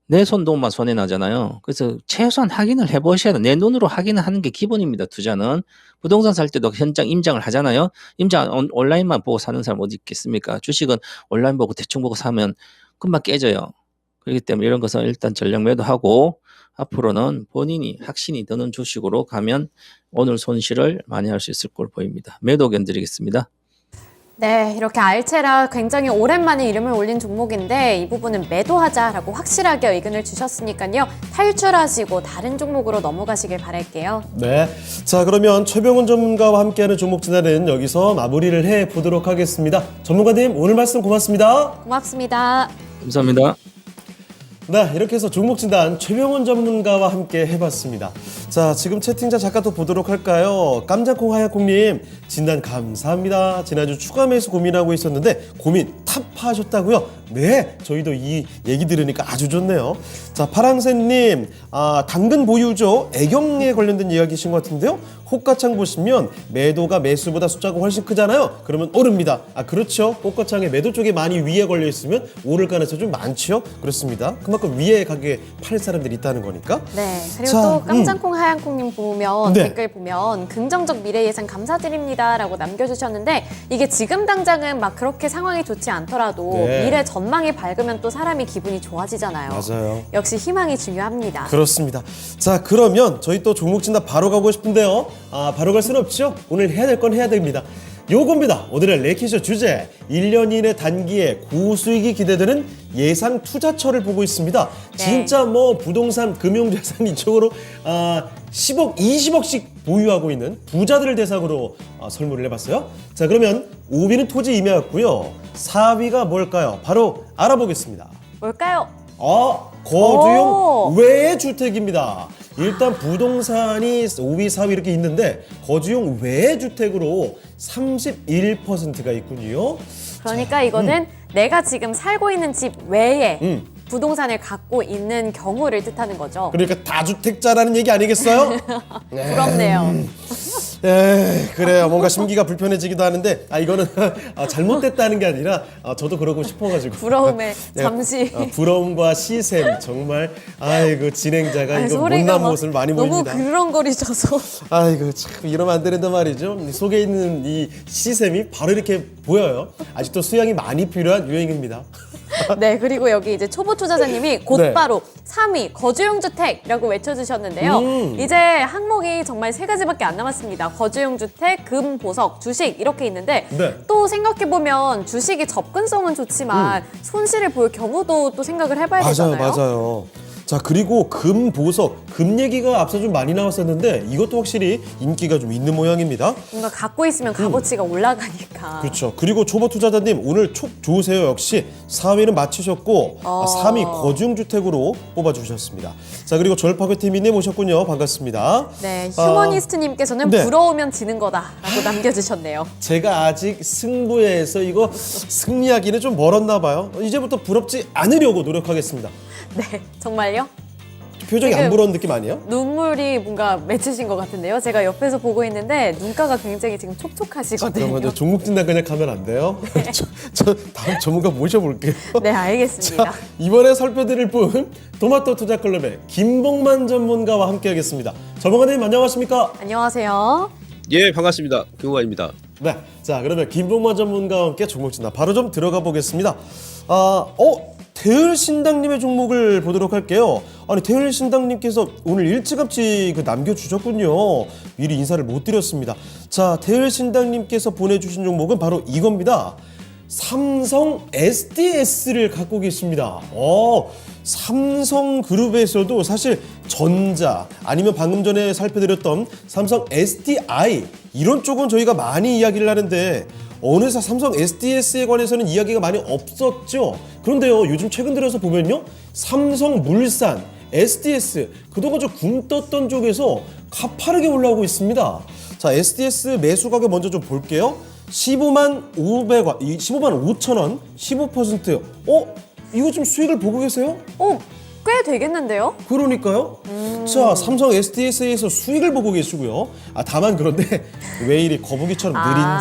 내 손도만 손해 나잖아요. 그래서 최소한 확인을 해보셔야 돼요. 내 눈으로 확인을 하는 게 기본입니다. 투자는. 부동산 살 때도 현장 임장을 하잖아요. 임장 온라인만 보고 사는 사람 어디 있겠습니까? 주식은 온라인 보고 대충 보고 사면 금방 깨져요. 그렇기 때문에 이런 것은 일단 전략 매도하고, 앞으로는 본인이 확신이 드는 주식으로 가면 오늘 손실을 많이 할 수 있을 걸 보입니다. 매도 의견 드리겠습니다. 네, 이렇게 알체라 굉장히 오랜만에 이름을 올린 종목인데 이 부분은 매도하자라고 확실하게 의견을 주셨으니까요. 탈출하시고 다른 종목으로 넘어가시길 바랄게요. 네. 자, 그러면 최병훈 전문가와 함께하는 종목 진단은 여기서 마무리를 해보도록 하겠습니다. 전문가님, 오늘 말씀 고맙습니다. 고맙습니다. 감사합니다. 네, 이렇게 해서 종목 진단 최병훈 전문가와 함께 해봤습니다. 자, 지금 채팅자 잠깐 또 보도록 할까요? 깜짝콩 하얗콩님, 진단 감사합니다. 지난주 추가 매수 고민하고 있었는데 고민 타파하셨다고요? 네, 저희도 이 얘기 들으니까 아주 좋네요. 자, 파랑새님, 당근 보유죠. 애경에 관련된 이야기이신 것 같은데요. 호가창 보시면 매도가 매수보다 숫자가 훨씬 크잖아요. 그러면 오릅니다. 그렇죠. 호가창에 매도 쪽에 많이 위에 걸려 있으면 오를 가능성이 좀 많죠. 그렇습니다. 그만큼 위에 가게 팔 사람들이 있다는 거니까. 네, 그리고 자, 또 깜짝콩 하얀콩님 보면 네. 댓글 보면 긍정적 미래 예상 감사드립니다라고 남겨주셨는데 이게 지금 당장은 막 그렇게 상황이 좋지 않더라도 네. 미래 전망이 밝으면 또 사람이 기분이 좋아지잖아요. 맞아요. 역시 희망이 중요합니다. 그렇습니다. 자, 그러면 저희 또 종목 진단 바로 가고 싶은데요. 바로 갈 수는 없죠. 오늘 해야 될 건 해야 됩니다. 요겁니다. 오늘의 레키쇼 주제, 1년 이내 단기에 고수익이 기대되는 예상 투자처를 보고 있습니다. 네. 진짜 뭐 부동산, 금융자산 이쪽으로 10억, 20억씩 보유하고 있는 부자들을 대상으로 설문을 해봤어요. 자, 그러면 5위는 토지 임야였고요. 4위가 뭘까요? 바로 알아보겠습니다. 뭘까요? 거주용 오. 외의 주택입니다. 일단 부동산이 5위, 4위 이렇게 있는데 거주용 외의 주택으로 31%가 있군요. 그러니까 이거는 내가 지금 살고 있는 집 외에 부동산을 갖고 있는 경우를 뜻하는 거죠. 그러니까 다주택자라는 얘기 아니겠어요? 부럽네요. 그래요. 뭔가 심기가 불편해지기도 하는데 이거는 잘못됐다는 게 아니라 저도 그러고 싶어가지고 부러움에 잠시 부러움과 시샘 정말 아이고 진행자가 이거 못난 모습을 많이 너무 보입니다. 그렁거리셔서 아이고 참 이러면 안 되는데 말이죠. 속에 있는 이 시샘이 바로 이렇게 보여요. 아직도 수양이 많이 필요한 유행입니다. 네, 그리고 여기 이제 초보 투자자님이 곧바로 3위 거주용 주택이라고 외쳐주셨는데요. 이제 항목이 정말 3가지밖에 안 남았습니다. 거주용 주택, 금, 보석, 주식 이렇게 있는데 네. 또 생각해보면 주식이 접근성은 좋지만 손실을 볼 경우도 또 생각을 해봐야 되잖아요. 맞아요. 자, 그리고 금, 보석, 금 얘기가 앞서 좀 많이 나왔었는데 이것도 확실히 인기가 좀 있는 모양입니다. 뭔가 갖고 있으면 값어치가 올라가니까. 그렇죠. 그리고 초보 투자자님 오늘 촉 좋으세요. 역시 4위는 맞히셨고 3위 거중주택으로 뽑아주셨습니다. 자, 그리고 절파괴티미님 오셨군요. 반갑습니다. 네, 휴머니스트님께서는 네. 부러우면 지는 거다라고 남겨주셨네요. 제가 아직 승부에서 이거 승리하기는 좀 멀었나 봐요. 이제부터 부럽지 않으려고 노력하겠습니다. 네, 정말요? 표정이 안 지금 부러운 느낌 아니에요? 눈물이 뭔가 맺히신 것 같은데요. 제가 옆에서 보고 있는데 눈가가 굉장히 지금 촉촉하시거든요. 그러면 종목 진단 그냥 가면 안 돼요? 저 다음 전문가 모셔볼게요. 네, 알겠습니다. 자, 이번에 살펴드릴 분 토마토 투자클럽의 김봉만 전문가와 함께하겠습니다. 전문가님 안녕하십니까? 안녕하세요. 예, 반갑습니다. 김우관입니다. 네, 자 그러면 김봉만 전문가와 함께 종목 진단 바로 좀 들어가 보겠습니다. 태을신당님의 종목을 보도록 할게요. 아니 태을신당님께서 오늘 일찌감치 남겨주셨군요. 미리 인사를 못 드렸습니다. 자, 태을신당님께서 보내주신 종목은 바로 이겁니다. 삼성 SDS를 갖고 계십니다. 삼성그룹에서도 사실 전자 아니면 방금 전에 살펴드렸던 삼성 SDI 이런 쪽은 저희가 많이 이야기를 하는데 어느새 삼성 SDS에 관해서는 이야기가 많이 없었죠. 그런데요, 요즘 최근 들어서 보면요, 삼성물산, SDS, 그동안 좀 굼떴던 쪽에서 가파르게 올라오고 있습니다. 자, SDS 매수 가격 먼저 좀 볼게요. 15만 500원, 15만 5천 원, 15%. 이거 좀 수익을 보고 계세요? 꽤 되겠는데요? 그러니까요. 자, 삼성 SDS에서 수익을 보고 계시고요. 다만 그런데 왜 이리 거북이처럼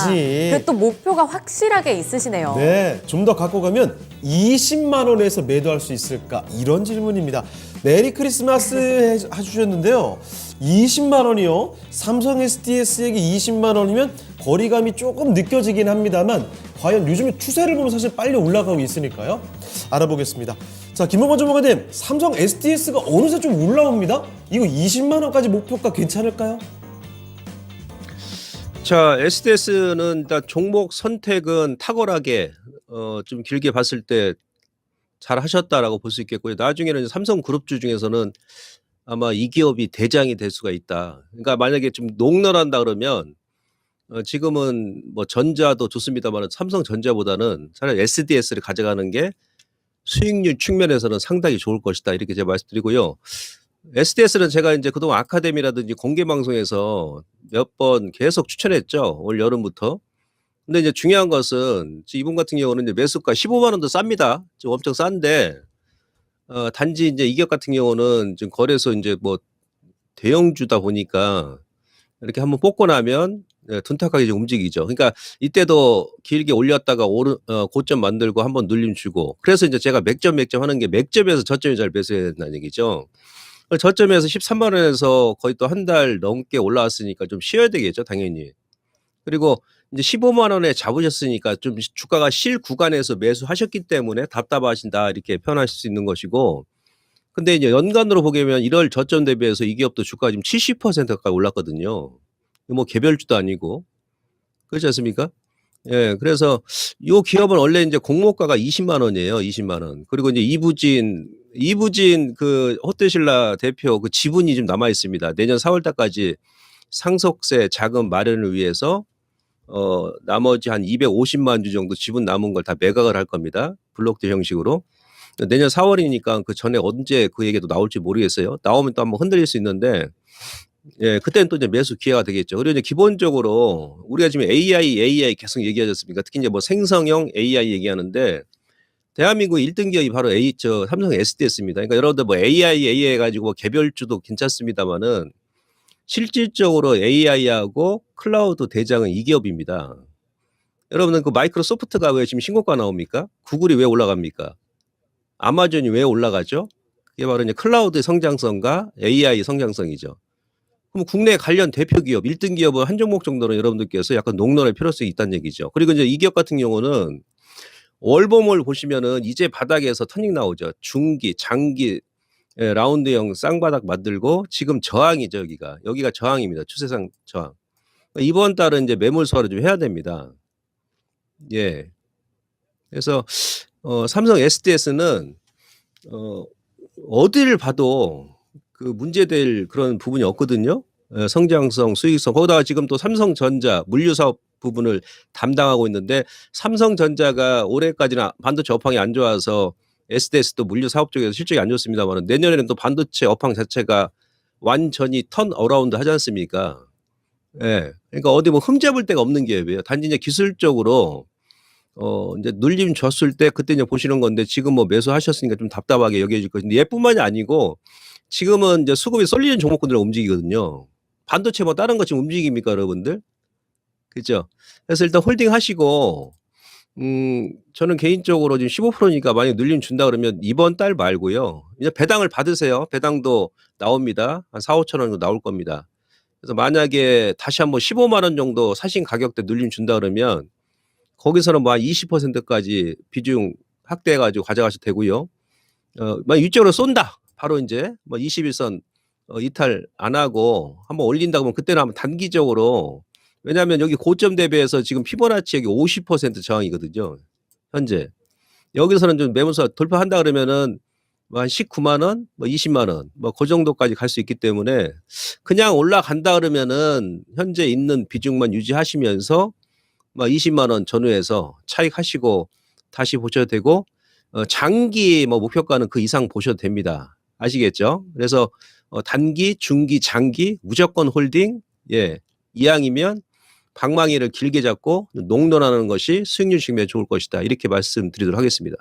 느린지. 그 또 목표가 확실하게 있으시네요. 네, 좀 더 갖고 가면 20만 원에서 매도할 수 있을까? 이런 질문입니다. 메리 크리스마스 해주셨는데요. 20만 원이요. 삼성 SDS에게 20만 원이면 거리감이 조금 느껴지긴 합니다만 과연 요즘에 추세를 보면 사실 빨리 올라가고 있으니까요. 알아보겠습니다. 자, 김봉건 전문가님, 삼성 SDS가 어느새 좀 올라옵니다. 이거 20만 원까지 목표가 괜찮을까요? 자, SDS는 일단 종목 선택은 탁월하게 좀 길게 봤을 때 잘 하셨다라고 볼 수 있겠고요. 나중에는 삼성그룹주 중에서는 아마 이 기업이 대장이 될 수가 있다. 그러니까 만약에 좀 녹널한다 그러면 지금은 뭐 전자도 좋습니다만 삼성전자보다는 차라리 SDS를 가져가는 게 수익률 측면에서는 상당히 좋을 것이다. 이렇게 제가 말씀드리고요. SDS는 제가 이제 그동안 아카데미라든지 공개 방송에서 몇 번 계속 추천했죠. 올 여름부터. 근데 이제 중요한 것은 이분 같은 경우는 이제 매수가 15만 원도 쌉니다. 좀 엄청 싼데 단지 이제 이 기업 같은 경우는 지금 거래소 이제 뭐 대형주다 보니까 이렇게 한번 뽑고 나면 둔탁하게 좀 움직이죠. 그러니까 이때도 길게 올렸다가 고점 만들고 한번 눌림 주고. 그래서 이제 제가 맥점 하는 게 맥점에서 저점이 잘 매수해야 된다는 얘기죠. 저점에서 13만 원에서 거의 또 한 달 넘게 올라왔으니까 좀 쉬어야 되겠죠, 당연히. 그리고 이제 15만 원에 잡으셨으니까 좀 주가가 실 구간에서 매수하셨기 때문에 답답하신다 이렇게 표현하실 수 있는 것이고. 근데 이제 연간으로 보게 되면 1월 저점 대비해서 이 기업도 주가가 지금 70% 가까이 올랐거든요. 뭐 개별주도 아니고. 그렇지 않습니까? 예, 그래서 이 기업은 원래 이제 공모가가 20만 원이에요. 20만 원. 그리고 이제 이부진 그 호텔신라 대표 그 지분이 좀 남아 있습니다. 내년 4월 달까지 상속세 자금 마련을 위해서 나머지 한 250만 주 정도 지분 남은 걸 다 매각을 할 겁니다. 블록드 형식으로. 내년 4월이니까 그 전에 언제 그 얘기도 나올지 모르겠어요. 나오면 또 한번 흔들릴 수 있는데, 예, 그때는 또 이제 매수 기회가 되겠죠. 그리고 이제 기본적으로 우리가 지금 AI 계속 얘기하지 않습니까? 특히 이제 뭐 생성형 AI 얘기하는데, 대한민국 1등 기업이 바로 삼성 SDS입니다. 그러니까 여러분들 뭐 AI 해가지고 뭐 개별주도 괜찮습니다만은 실질적으로 AI하고 클라우드 대장은 이 기업입니다. 여러분은 그 마이크로소프트가 왜 지금 신고가 나옵니까? 구글이 왜 올라갑니까? 아마존이 왜 올라가죠? 그게 바로 이제 클라우드 성장성과 AI 성장성이죠. 그럼 국내 관련 대표 기업, 1등 기업은 한 종목 정도는 여러분들께서 약간 농론할 필요성이 있다는 얘기죠. 그리고 이제 이 기업 같은 경우는 월봉을 보시면은 이제 바닥에서 터닝 나오죠. 중기, 장기, 라운드형 쌍바닥 만들고 지금 저항이죠, 여기가 저항입니다. 추세상 저항. 이번 달은 이제 매물 소화를 좀 해야 됩니다. 예. 그래서 삼성 SDS는 어디를 봐도 그 문제될 그런 부분이 없거든요. 성장성, 수익성. 거기다가 지금 또 삼성전자 물류 사업 부분을 담당하고 있는데 삼성전자가 올해까지는 반도체 업황이 안 좋아서 SDS도 물류 사업 쪽에서 실적이 안 좋습니다만 내년에는 또 반도체 업황 자체가 완전히 턴 어라운드 하지 않습니까? 예. 그러니까 어디 뭐 흠잡을 데가 없는 기업이에요. 단지 이제 기술적으로 이제 눌림 줬을 때 그때 이제 보시는 건데 지금 뭐 매수하셨으니까 좀 답답하게 여겨질 것인데 얘뿐만이 아니고 지금은 이제 수급이 쏠리는 종목군들 움직이거든요. 반도체 뭐 다른 거 지금 움직입니까, 여러분들? 그죠? 그래서 일단 홀딩 하시고 저는 개인적으로 지금 15%니까 만약 눌림 준다 그러면 이번 달 말고요. 이제 배당을 받으세요. 배당도 나옵니다. 한 4, 5천 원 정도 나올 겁니다. 그래서 만약에 다시 한번 15만 원 정도 사신 가격대 눌림 준다 그러면 거기서는 뭐 한 20%까지 비중 확대해 가지고 가져가셔도 되고요. 만약 이쪽으로 쏜다. 바로 이제 뭐 21선 이탈 안 하고 한번 올린다 그러면 그때는 한번 단기적으로 왜냐하면 여기 고점 대비해서 지금 피보나치 여기 50% 저항이거든요. 현재. 여기서는 좀 매물서 돌파한다 그러면은 뭐 한 19만 원, 뭐 20만 원, 뭐 그 정도까지 갈 수 있기 때문에 그냥 올라간다 그러면은 현재 있는 비중만 유지하시면서 막 20만 원 전후에서 차익하시고 다시 보셔도 되고 장기 뭐 목표가는 그 이상 보셔도 됩니다. 아시겠죠? 그래서 단기, 중기, 장기 무조건 홀딩. 예. 이왕이면 방망이를 길게 잡고 농론하는 것이 수익률 측면에 좋을 것이다. 이렇게 말씀드리도록 하겠습니다.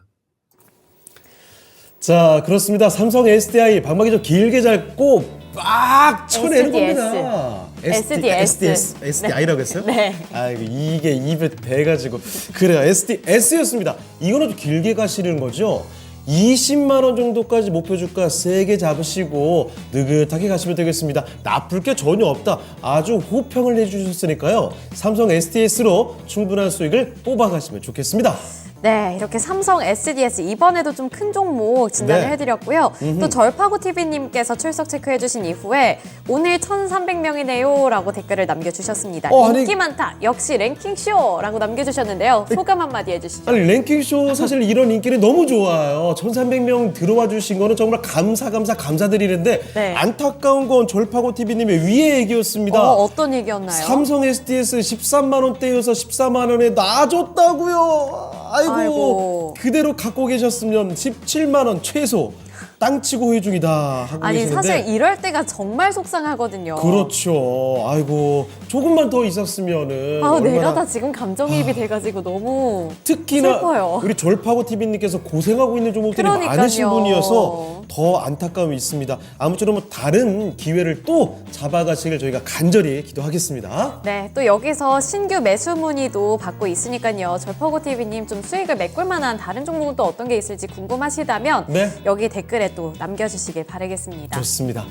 자, 그렇습니다. 삼성 SDI 방망이 좀 길게 잡고 막 쳐내는 SDS. 겁니다. SDS. SDI라고 했어요? 네. 아이고, 이게 입에 배가지고. 그래요. SDS였습니다. 이거는 좀 길게 가시는 거죠? 20만 원 정도까지 목표 주가 세게 잡으시고 느긋하게 가시면 되겠습니다. 나쁠 게 전혀 없다. 아주 호평을 해주셨으니까요. 삼성 SDS로 충분한 수익을 뽑아가시면 좋겠습니다. 네, 이렇게 삼성 SDS 이번에도 좀 큰 종목 진단을 네. 해드렸고요. 또 절파구 TV님께서 출석 체크해주신 이후에 오늘 1,300명이네요 라고 댓글을 남겨주셨습니다. 인기 많다, 역시 랭킹쇼라고 남겨주셨는데요. 소감 한마디 해주시죠. 아니, 랭킹쇼 사실 이런 인기는 너무 좋아요. 1,300명 들어와 주신 거는 정말 감사드리는데 네. 안타까운 건 절파고 TV님의 위의 얘기였습니다. 어떤 얘기였나요? 삼성 SDS 13만 원대여서 14만 원에 놔줬다고요. 아이고, 그대로 갖고 계셨으면 17만 원 최소 땅치고 회중이다 하고 아니 계시는데. 사실 이럴 때가 정말 속상하거든요. 그렇죠. 아이고, 조금만 더 있었으면은 내가 다 지금 감정이입이 돼가지고 너무 특히나 슬퍼요. 우리 졸파고 TV님께서 고생하고 있는 종목들이 그러니까요. 많으신 분이어서 더 안타까움이 있습니다. 아무쪼록 뭐 다른 기회를 또 잡아가시길 저희가 간절히 기도하겠습니다. 네, 또 여기서 신규 매수 문의도 받고 있으니까요. 절퍼고 TV님 좀 수익을 메꿀 만한 다른 종목은 또 어떤 게 있을지 궁금하시다면 네. 여기 댓글에 또 남겨주시길 바라겠습니다. 좋습니다.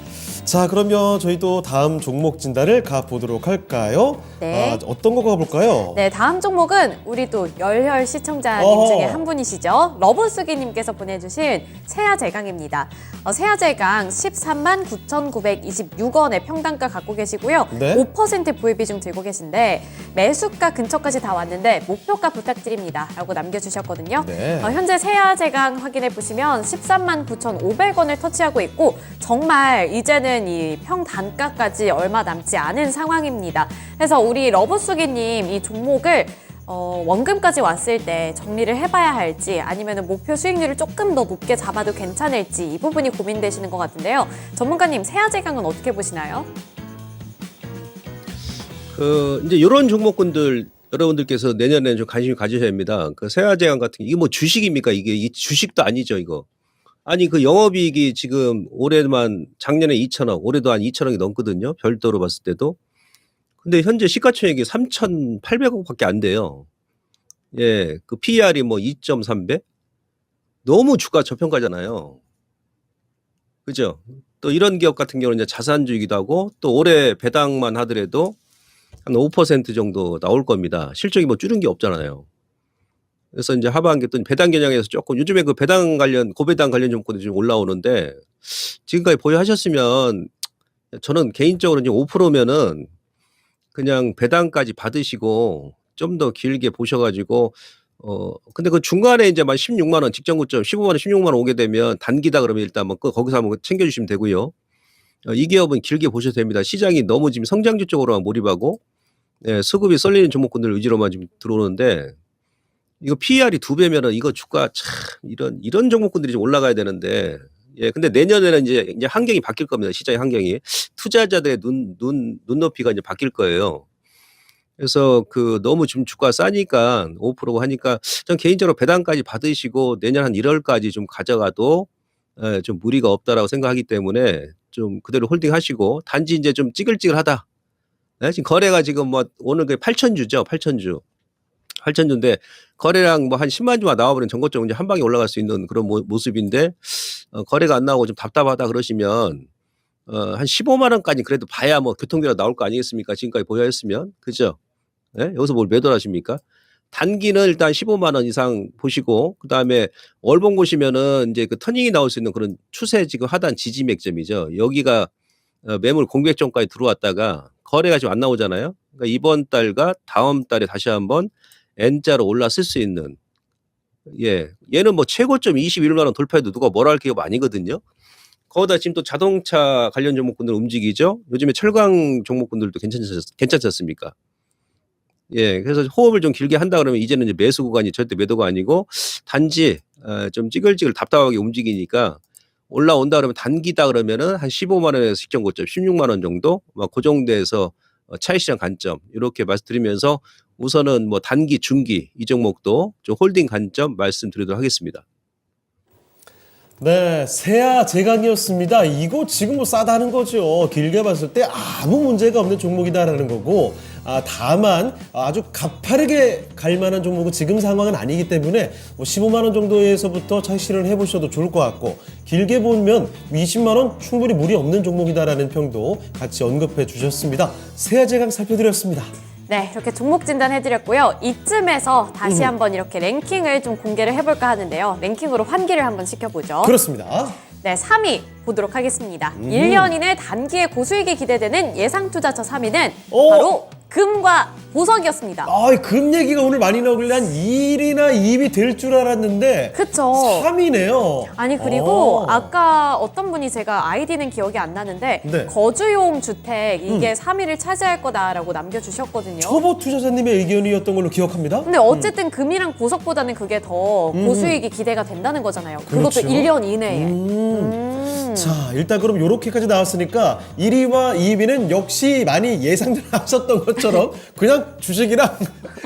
자, 그러면 저희도 다음 종목 진단을 가보도록 할까요? 네. 어떤 거 가볼까요? 네, 다음 종목은 우리 또 열혈 시청자님 중에 한 분이시죠. 러브쓰기님께서 보내주신 세아제강입니다. 세아제강 13만 9,926원의 평단가 갖고 계시고요. 네. 5% 보유 비중 들고 계신데 매수가 근처까지 다 왔는데 목표가 부탁드립니다. 라고 남겨주셨거든요. 네. 현재 세아제강 확인해 보시면 13만 9,500원을 터치하고 있고 정말 이제는 이 평단가까지 얼마 남지 않은 상황입니다. 그래서 우리 러브쓰기님 이 종목을 원금까지 왔을 때 정리를 해봐야 할지 아니면 목표 수익률을 조금 더 높게 잡아도 괜찮을지 이 부분이 고민되시는 것 같은데요. 전문가님, 세아제강은 어떻게 보시나요? 이제 이런 종목군들 여러분들께서 내년에 좀 관심 가지셔야 합니다. 세아제강 같은 이게 뭐 주식입니까? 이게 주식도 아니죠, 이거. 아니 그 영업이익이 지금 올해만 작년에 2천억, 올해도 한 2천억이 넘거든요. 별도로 봤을 때도. 근데 현재 시가총액이 3,800억밖에 안 돼요. 예, 그 PER이 뭐 2.3배? 너무 주가 저평가잖아요. 그죠? 또 이런 기업 같은 경우는 이제 자산주이기도 하고 또 올해 배당만 하더라도 한 5% 정도 나올 겁니다. 실적이 뭐 줄은 게 없잖아요. 그래서 이제 하반기 또 배당 겨냥해서 조금 요즘에 그 배당 관련 고배당 관련 종목들이 좀 올라오는데 지금까지 보유하셨으면 저는 개인적으로 이제 5%면은 그냥 배당까지 받으시고 좀 더 길게 보셔가지고 근데 그 중간에 이제 만 16만 원 직전 고점 15만 원 16만 원 오게 되면 단기다 그러면 일단 뭐 거기서 한번 챙겨주시면 되고요. 이 기업은 길게 보셔도 됩니다. 시장이 너무 지금 성장주 쪽으로만 몰입하고 수급이 쏠리는 종목군들 위주로만 지금 들어오는데 이거 PER이 2배면은 이거 주가 참 이런 종목군들이 좀 올라가야 되는데 근데 내년에는 이제 환경이 바뀔 겁니다. 시장의 환경이 투자자들의 눈높이가 이제 바뀔 거예요. 그래서 너무 지금 주가 싸니까 5%고 하니까 전 개인적으로 배당까지 받으시고 내년 한 1월까지 좀 가져가도 좀 무리가 없다라고 생각하기 때문에 좀 그대로 홀딩하시고 단지 이제 좀 찌글찌글하다. 지금 거래가 지금 뭐 오늘 8,000주죠. 8,000주인데 거래량 뭐 한 10만 주만 나와버리면 전고점 이제 한 방에 올라갈 수 있는 그런 모습인데 거래가 안 나오고 좀 답답하다 그러시면 한 15만 원까지 그래도 봐야 뭐 교통비가 나올 거 아니겠습니까? 지금까지 보유했으면 그죠? 여기서 뭘 매도를 하십니까? 단기는 일단 15만 원 이상 보시고 그다음에 월봉 보시면은 이제 그 터닝이 나올 수 있는 그런 추세 지금 하단 지지 맥점이죠. 여기가 매물 공백점까지 들어왔다가 거래가 지금 안 나오잖아요. 그러니까 이번 달과 다음 달에 다시 한번 N자로 올라설 수 있는 얘는 뭐 최고점 21만 원 돌파해도 누가 뭐라 할 기업 아니거든요. 거기다 지금 또 자동차 관련 종목군들 움직이죠. 요즘에 철강 종목군들도 괜찮지 않습니까? 예, 그래서 호흡을 좀 길게 한다 그러면 이제는 이제 매수 구간이 절대 매도가 아니고 단지 좀 찌글찌글 답답하게 움직이니까 올라온다 그러면 단기다 그러면은 한 15만 원에서 직전 고점 16만 원 정도 막 그 정도에서 차익 시장 관점 이렇게 말씀드리면서 우선은 뭐 단기, 중기 이 종목도 좀 홀딩 관점 말씀드리도록 하겠습니다. 네, 세아 제강이었습니다. 이거 지금 뭐 싸다는 거죠. 길게 봤을 때 아무 문제가 없는 종목이다라는 거고, 다만 아주 가파르게 갈 만한 종목은 지금 상황은 아니기 때문에 뭐 15만 원 정도에서부터 차익 실현을 해보셔도 좋을 것 같고, 길게 보면 20만 원 충분히 무리 없는 종목이다라는 평도 같이 언급해 주셨습니다. 세아 제강 살펴드렸습니다. 네, 이렇게 종목 진단해드렸고요. 이쯤에서 다시 한번 이렇게 랭킹을 좀 공개를 해볼까 하는데요. 랭킹으로 환기를 한번 시켜보죠. 그렇습니다. 네, 3위 보도록 하겠습니다. 1년 이내 단기의 고수익이 기대되는 예상투자처 3위는 바로 금과 보석이었습니다. 금 얘기가 오늘 많이 나오길래 한 1위나 2위 될 줄 알았는데 그쵸. 3위네요. 아니 그리고 아까 어떤 분이 제가 아이디는 기억이 안 나는데 네. 거주용 주택 이게 3위를 차지할 거다라고 남겨주셨거든요. 초보 투자자님의 의견이었던 걸로 기억합니다. 근데 어쨌든 금이랑 보석보다는 그게 더 고수익이 기대가 된다는 거잖아요. 그렇죠. 그것도 1년 이내에. 자, 일단 그럼 요렇게까지 나왔으니까 1위와 2위는 역시 많이 예상들 하셨던 것처럼 그냥 주식이랑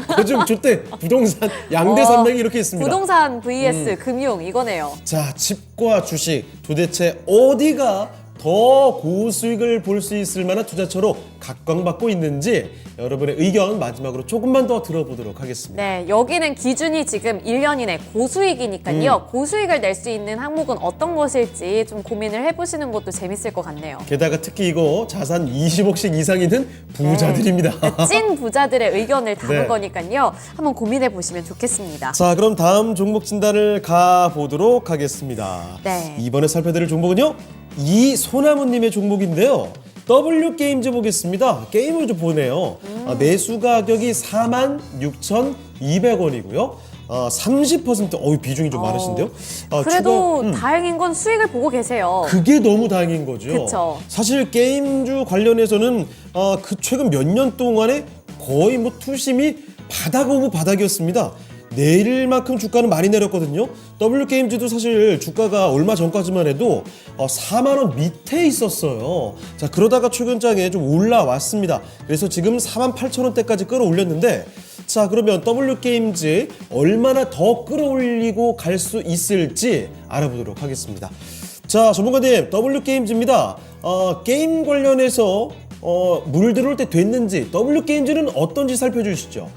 거주 주택, 부동산 양대 산맥이 이렇게 있습니다. 부동산 vs 금융 이거네요. 자, 집과 주식 도대체 어디가 더 고수익을 볼 수 있을 만한 투자처로 각광받고 있는지 여러분의 의견 마지막으로 조금만 더 들어보도록 하겠습니다. 네, 여기는 기준이 지금 1년 이내 고수익이니까요. 고수익을 낼 수 있는 항목은 어떤 것일지 좀 고민을 해보시는 것도 재밌을 것 같네요. 게다가 특히 이거 자산 20억씩 이상 있는 부자들입니다. 찐 부자들의 의견을 담은 네. 거니까요. 한번 고민해 보시면 좋겠습니다. 자, 그럼 다음 종목 진단을 가보도록 하겠습니다. 네. 이번에 살펴드릴 종목은요, 이소나무님의 종목인데요. W게임즈 보겠습니다. 게임을 좀 보네요. 매수 가격이 46,200원이고요. 30% 비중이 좀 많으신데요. 그래도 다행인 건 수익을 보고 계세요. 그게 너무 다행인 거죠. 그쵸. 사실 게임주 관련해서는 그 최근 몇 년 동안에 거의 뭐 투심이 바닥 오브 바닥이었습니다. 내일만큼 주가는 많이 내렸거든요. W게임즈도 사실 주가가 얼마 전까지만 해도 4만 원 밑에 있었어요. 자, 그러다가 최근장에 좀 올라왔습니다. 그래서 지금 48,000원대까지 끌어올렸는데, 자, 그러면 W게임즈 얼마나 더 끌어올리고 갈 수 있을지 알아보도록 하겠습니다. 자, 전문가님, W게임즈입니다. 게임 관련해서 물 들어올 때 됐는지, W게임즈는 어떤지 살펴주시죠.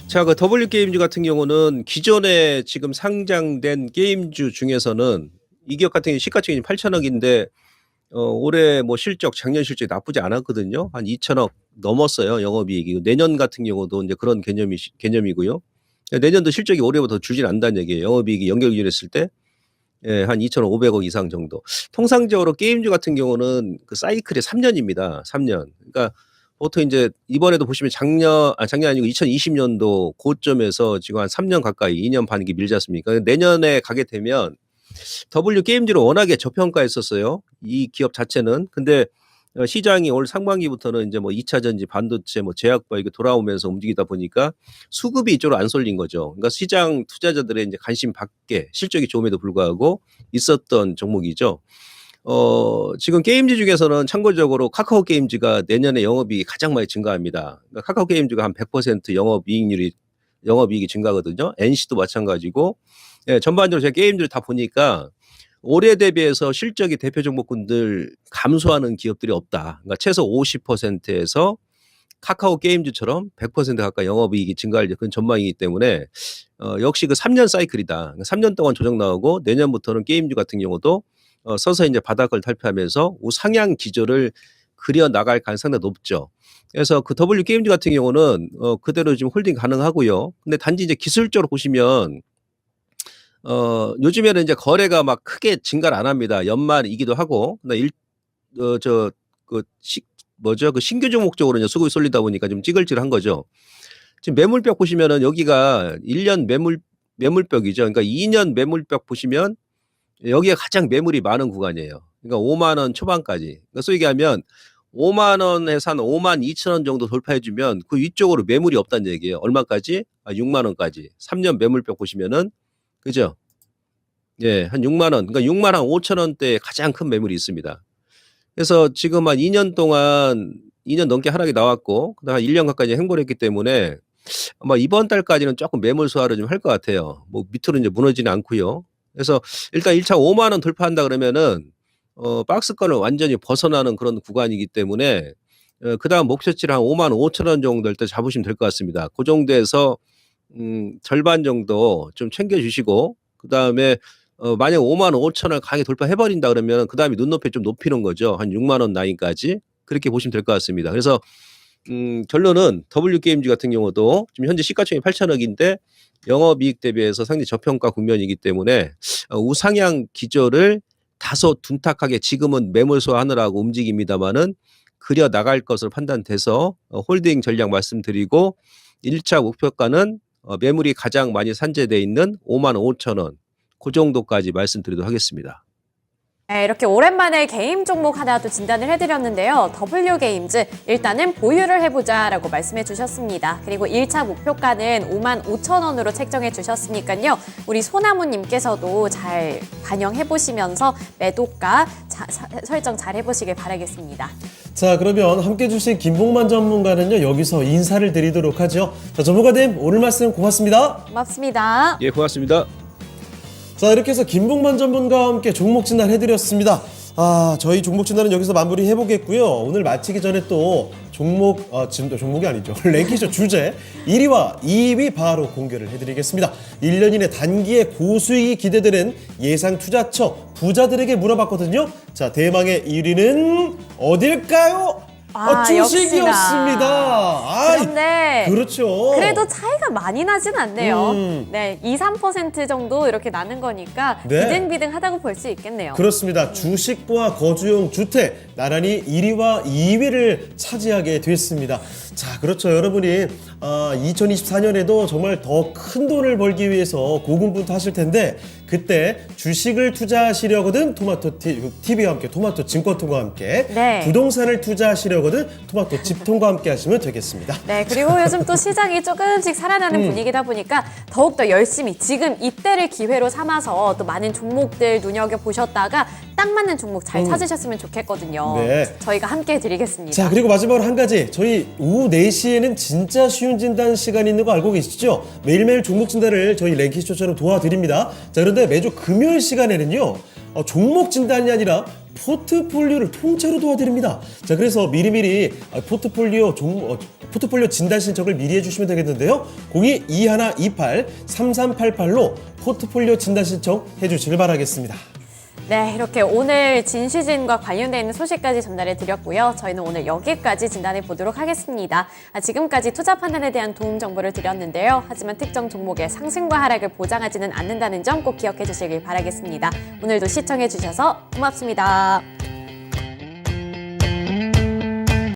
자, 그 W게임즈 같은 경우는 기존에 지금 상장된 게임주 중에서는 이 기업 같은 경우 시가총액이 8천억인데 올해 뭐 실적, 작년 실적이 나쁘지 않았거든요. 한 2천억 넘었어요, 영업이익이. 내년 같은 경우도 이제 그런 개념이고요. 내년도 실적이 올해보다 더 줄진 않는다는 얘기예요. 영업이익이 연결 기준했을 때. 예, 한 2,500억 이상 정도. 통상적으로 게임주 같은 경우는 그 사이클이 3년입니다. 3년. 그러니까 보통 이제 이번에도 보시면 작년 아니고 2020년도 고점에서 지금 한 3년 가까이 2년 반기 밀지 않습니까? 내년에 가게 되면 W게임즈를 워낙에 저평가했었어요. 이 기업 자체는. 근데 시장이 올 상반기부터는 이제 뭐 2차 전지, 반도체, 뭐 제약바 이게 돌아오면서 움직이다 보니까 수급이 이쪽으로 안 쏠린 거죠. 그러니까 시장 투자자들의 이제 관심 밖에 실적이 좋음에도 불구하고 있었던 종목이죠. 지금 게임즈 중에서는 참고적으로 카카오 게임즈가 내년에 영업이익이 가장 많이 증가합니다. 그러니까 카카오 게임즈가 한 100% 영업이익이 증가하거든요. NC도 마찬가지고. 예, 전반적으로 제가 게임즈를 다 보니까 올해 대비해서 실적이 대표 종목군들 감소하는 기업들이 없다. 그러니까 최소 50%에서 카카오 게임즈처럼 100% 가까이 영업이익이 증가할 그런 전망이기 때문에 역시 그 3년 사이클이다. 그러니까 3년 동안 조정 나오고 내년부터는 게임즈 같은 경우도 서서히 이제 바닥을 탈피하면서 우상향 기조를 그려 나갈 가능성이 상당히 높죠. 그래서 그 W게임즈 같은 경우는 그대로 지금 홀딩 가능하고요. 근데 단지 이제 기술적으로 보시면 요즘에는 이제 거래가 막 크게 증가를 안 합니다. 연말이기도 하고. 근데 그 신규 종목적으로 이제 수급이 쏠리다 보니까 좀 찌글찌글한 거죠. 지금 매물벽 보시면은 여기가 1년 매물벽이죠. 그러니까 2년 매물벽 보시면 여기가 가장 매물이 많은 구간이에요. 그러니까 5만 원 초반까지. 그러니까 소위 얘기하면 5만 원에서 한 5만 2천 원 정도 돌파해주면 그 위쪽으로 매물이 없다는 얘기예요. 얼마까지? 6만 원까지. 3년 매물표 보시면은 그죠? 예, 한 6만 원. 그러니까 6만 한 5천 원대에 가장 큰 매물이 있습니다. 그래서 지금 한 2년 동안 2년 넘게 하락이 나왔고 그다음 1년 가까이 행보를 했기 때문에 아마 이번 달까지는 조금 매물 소화를 좀 할 것 같아요. 뭐 밑으로 이제 무너지는 않고요. 그래서 일단 1차 5만 원 돌파한다 그러면은 박스권을 완전히 벗어나는 그런 구간이기 때문에 그다음 목표치를 한 5만 5천 원 정도 때 잡으시면 될 것 같습니다. 그 정도에서 절반 정도 좀 챙겨 주시고 그다음에 만약 5만 5천 원 강하게 돌파해 버린다 그러면 그다음에 눈높이 좀 높이는 거죠. 한 6만 원 라인까지. 그렇게 보시면 될 것 같습니다. 그래서 결론은 W게임즈 같은 경우도 지금 현재 시가총액 8천억인데 영업이익 대비해서 상당히 저평가 국면이기 때문에 우상향 기조를 다소 둔탁하게 지금은 매물 소화하느라고 움직입니다만은 그려 나갈 것으로 판단돼서 홀딩 전략 말씀드리고 1차 목표가는 매물이 가장 많이 산재돼 있는 5만 5천 원 그 정도까지 말씀드리도록 하겠습니다. 네, 이렇게 오랜만에 게임 종목 하나 또 진단을 해드렸는데요. W게임즈 일단은 보유를 해보자라고 말씀해 주셨습니다. 그리고 1차 목표가는 5만 5천 원으로 책정해 주셨으니까요. 우리 소나무님께서도 잘 반영해 보시면서 매도가 설정 잘 해보시길 바라겠습니다. 자, 그러면 함께 해주신 김봉만 전문가는요, 여기서 인사를 드리도록 하죠. 자, 전문가님, 오늘 말씀 고맙습니다. 고맙습니다. 예, 고맙습니다. 자, 이렇게 해서 김봉만 전문가와 함께 종목 진단 해드렸습니다. 저희 종목 진단은 여기서 마무리 해보겠고요. 오늘 마치기 전에 또 지금 또 종목이 아니죠. 랭킹쇼 주제 1위와 2위 바로 공개를 해드리겠습니다. 1년 이내 단기에 고수익이 기대되는 예상 투자처 부자들에게 물어봤거든요. 자, 대망의 1위는 어딜까요? 주식이었습니다. 그런데 그렇죠. 그래도 차이가 많이 나진 않네요. 네, 2, 3% 정도 이렇게 나는 거니까 네. 비등비등하다고 볼 수 있겠네요. 그렇습니다. 주식과 거주용 주택 나란히 1위와 2위를 차지하게 됐습니다. 자, 그렇죠. 여러분이 2024년에도 정말 더 큰 돈을 벌기 위해서 고군분투하실 텐데 그때 주식을 투자하시려거든 토마토 TV와 함께 토마토 증권통과 함께 네. 부동산을 투자하시려거든 토마토 집통과 함께 하시면 되겠습니다. 네, 그리고 요즘 또 시장이 조금씩 살아나는 분위기다 보니까 더욱더 열심히 지금 이때를 기회로 삼아서 또 많은 종목들 눈여겨보셨다가 딱 맞는 종목 잘 찾으셨으면 좋겠거든요. 네. 저희가 함께 해드리겠습니다. 자, 그리고 마지막으로 한 가지. 저희 오후 4시에는 진짜 쉬운 진단 시간이 있는 거 알고 계시죠? 매일매일 종목 진단을 저희 랭킹쇼처럼 도와드립니다. 자, 그런데 매주 금요일 시간에는요. 종목 진단이 아니라 포트폴리오를 통째로 도와드립니다. 자, 그래서 미리미리 포트폴리오 진단 신청을 미리 해주시면 되겠는데요. 02-2128-3388로 포트폴리오 진단 신청 해주시길 바라겠습니다. 네, 이렇게 오늘 진시진과 관련되어 있는 소식까지 전달해 드렸고요. 저희는 오늘 여기까지 진단해 보도록 하겠습니다. 지금까지 투자 판단에 대한 도움 정보를 드렸는데요. 하지만 특정 종목의 상승과 하락을 보장하지는 않는다는 점 꼭 기억해 주시길 바라겠습니다. 오늘도 시청해 주셔서 고맙습니다.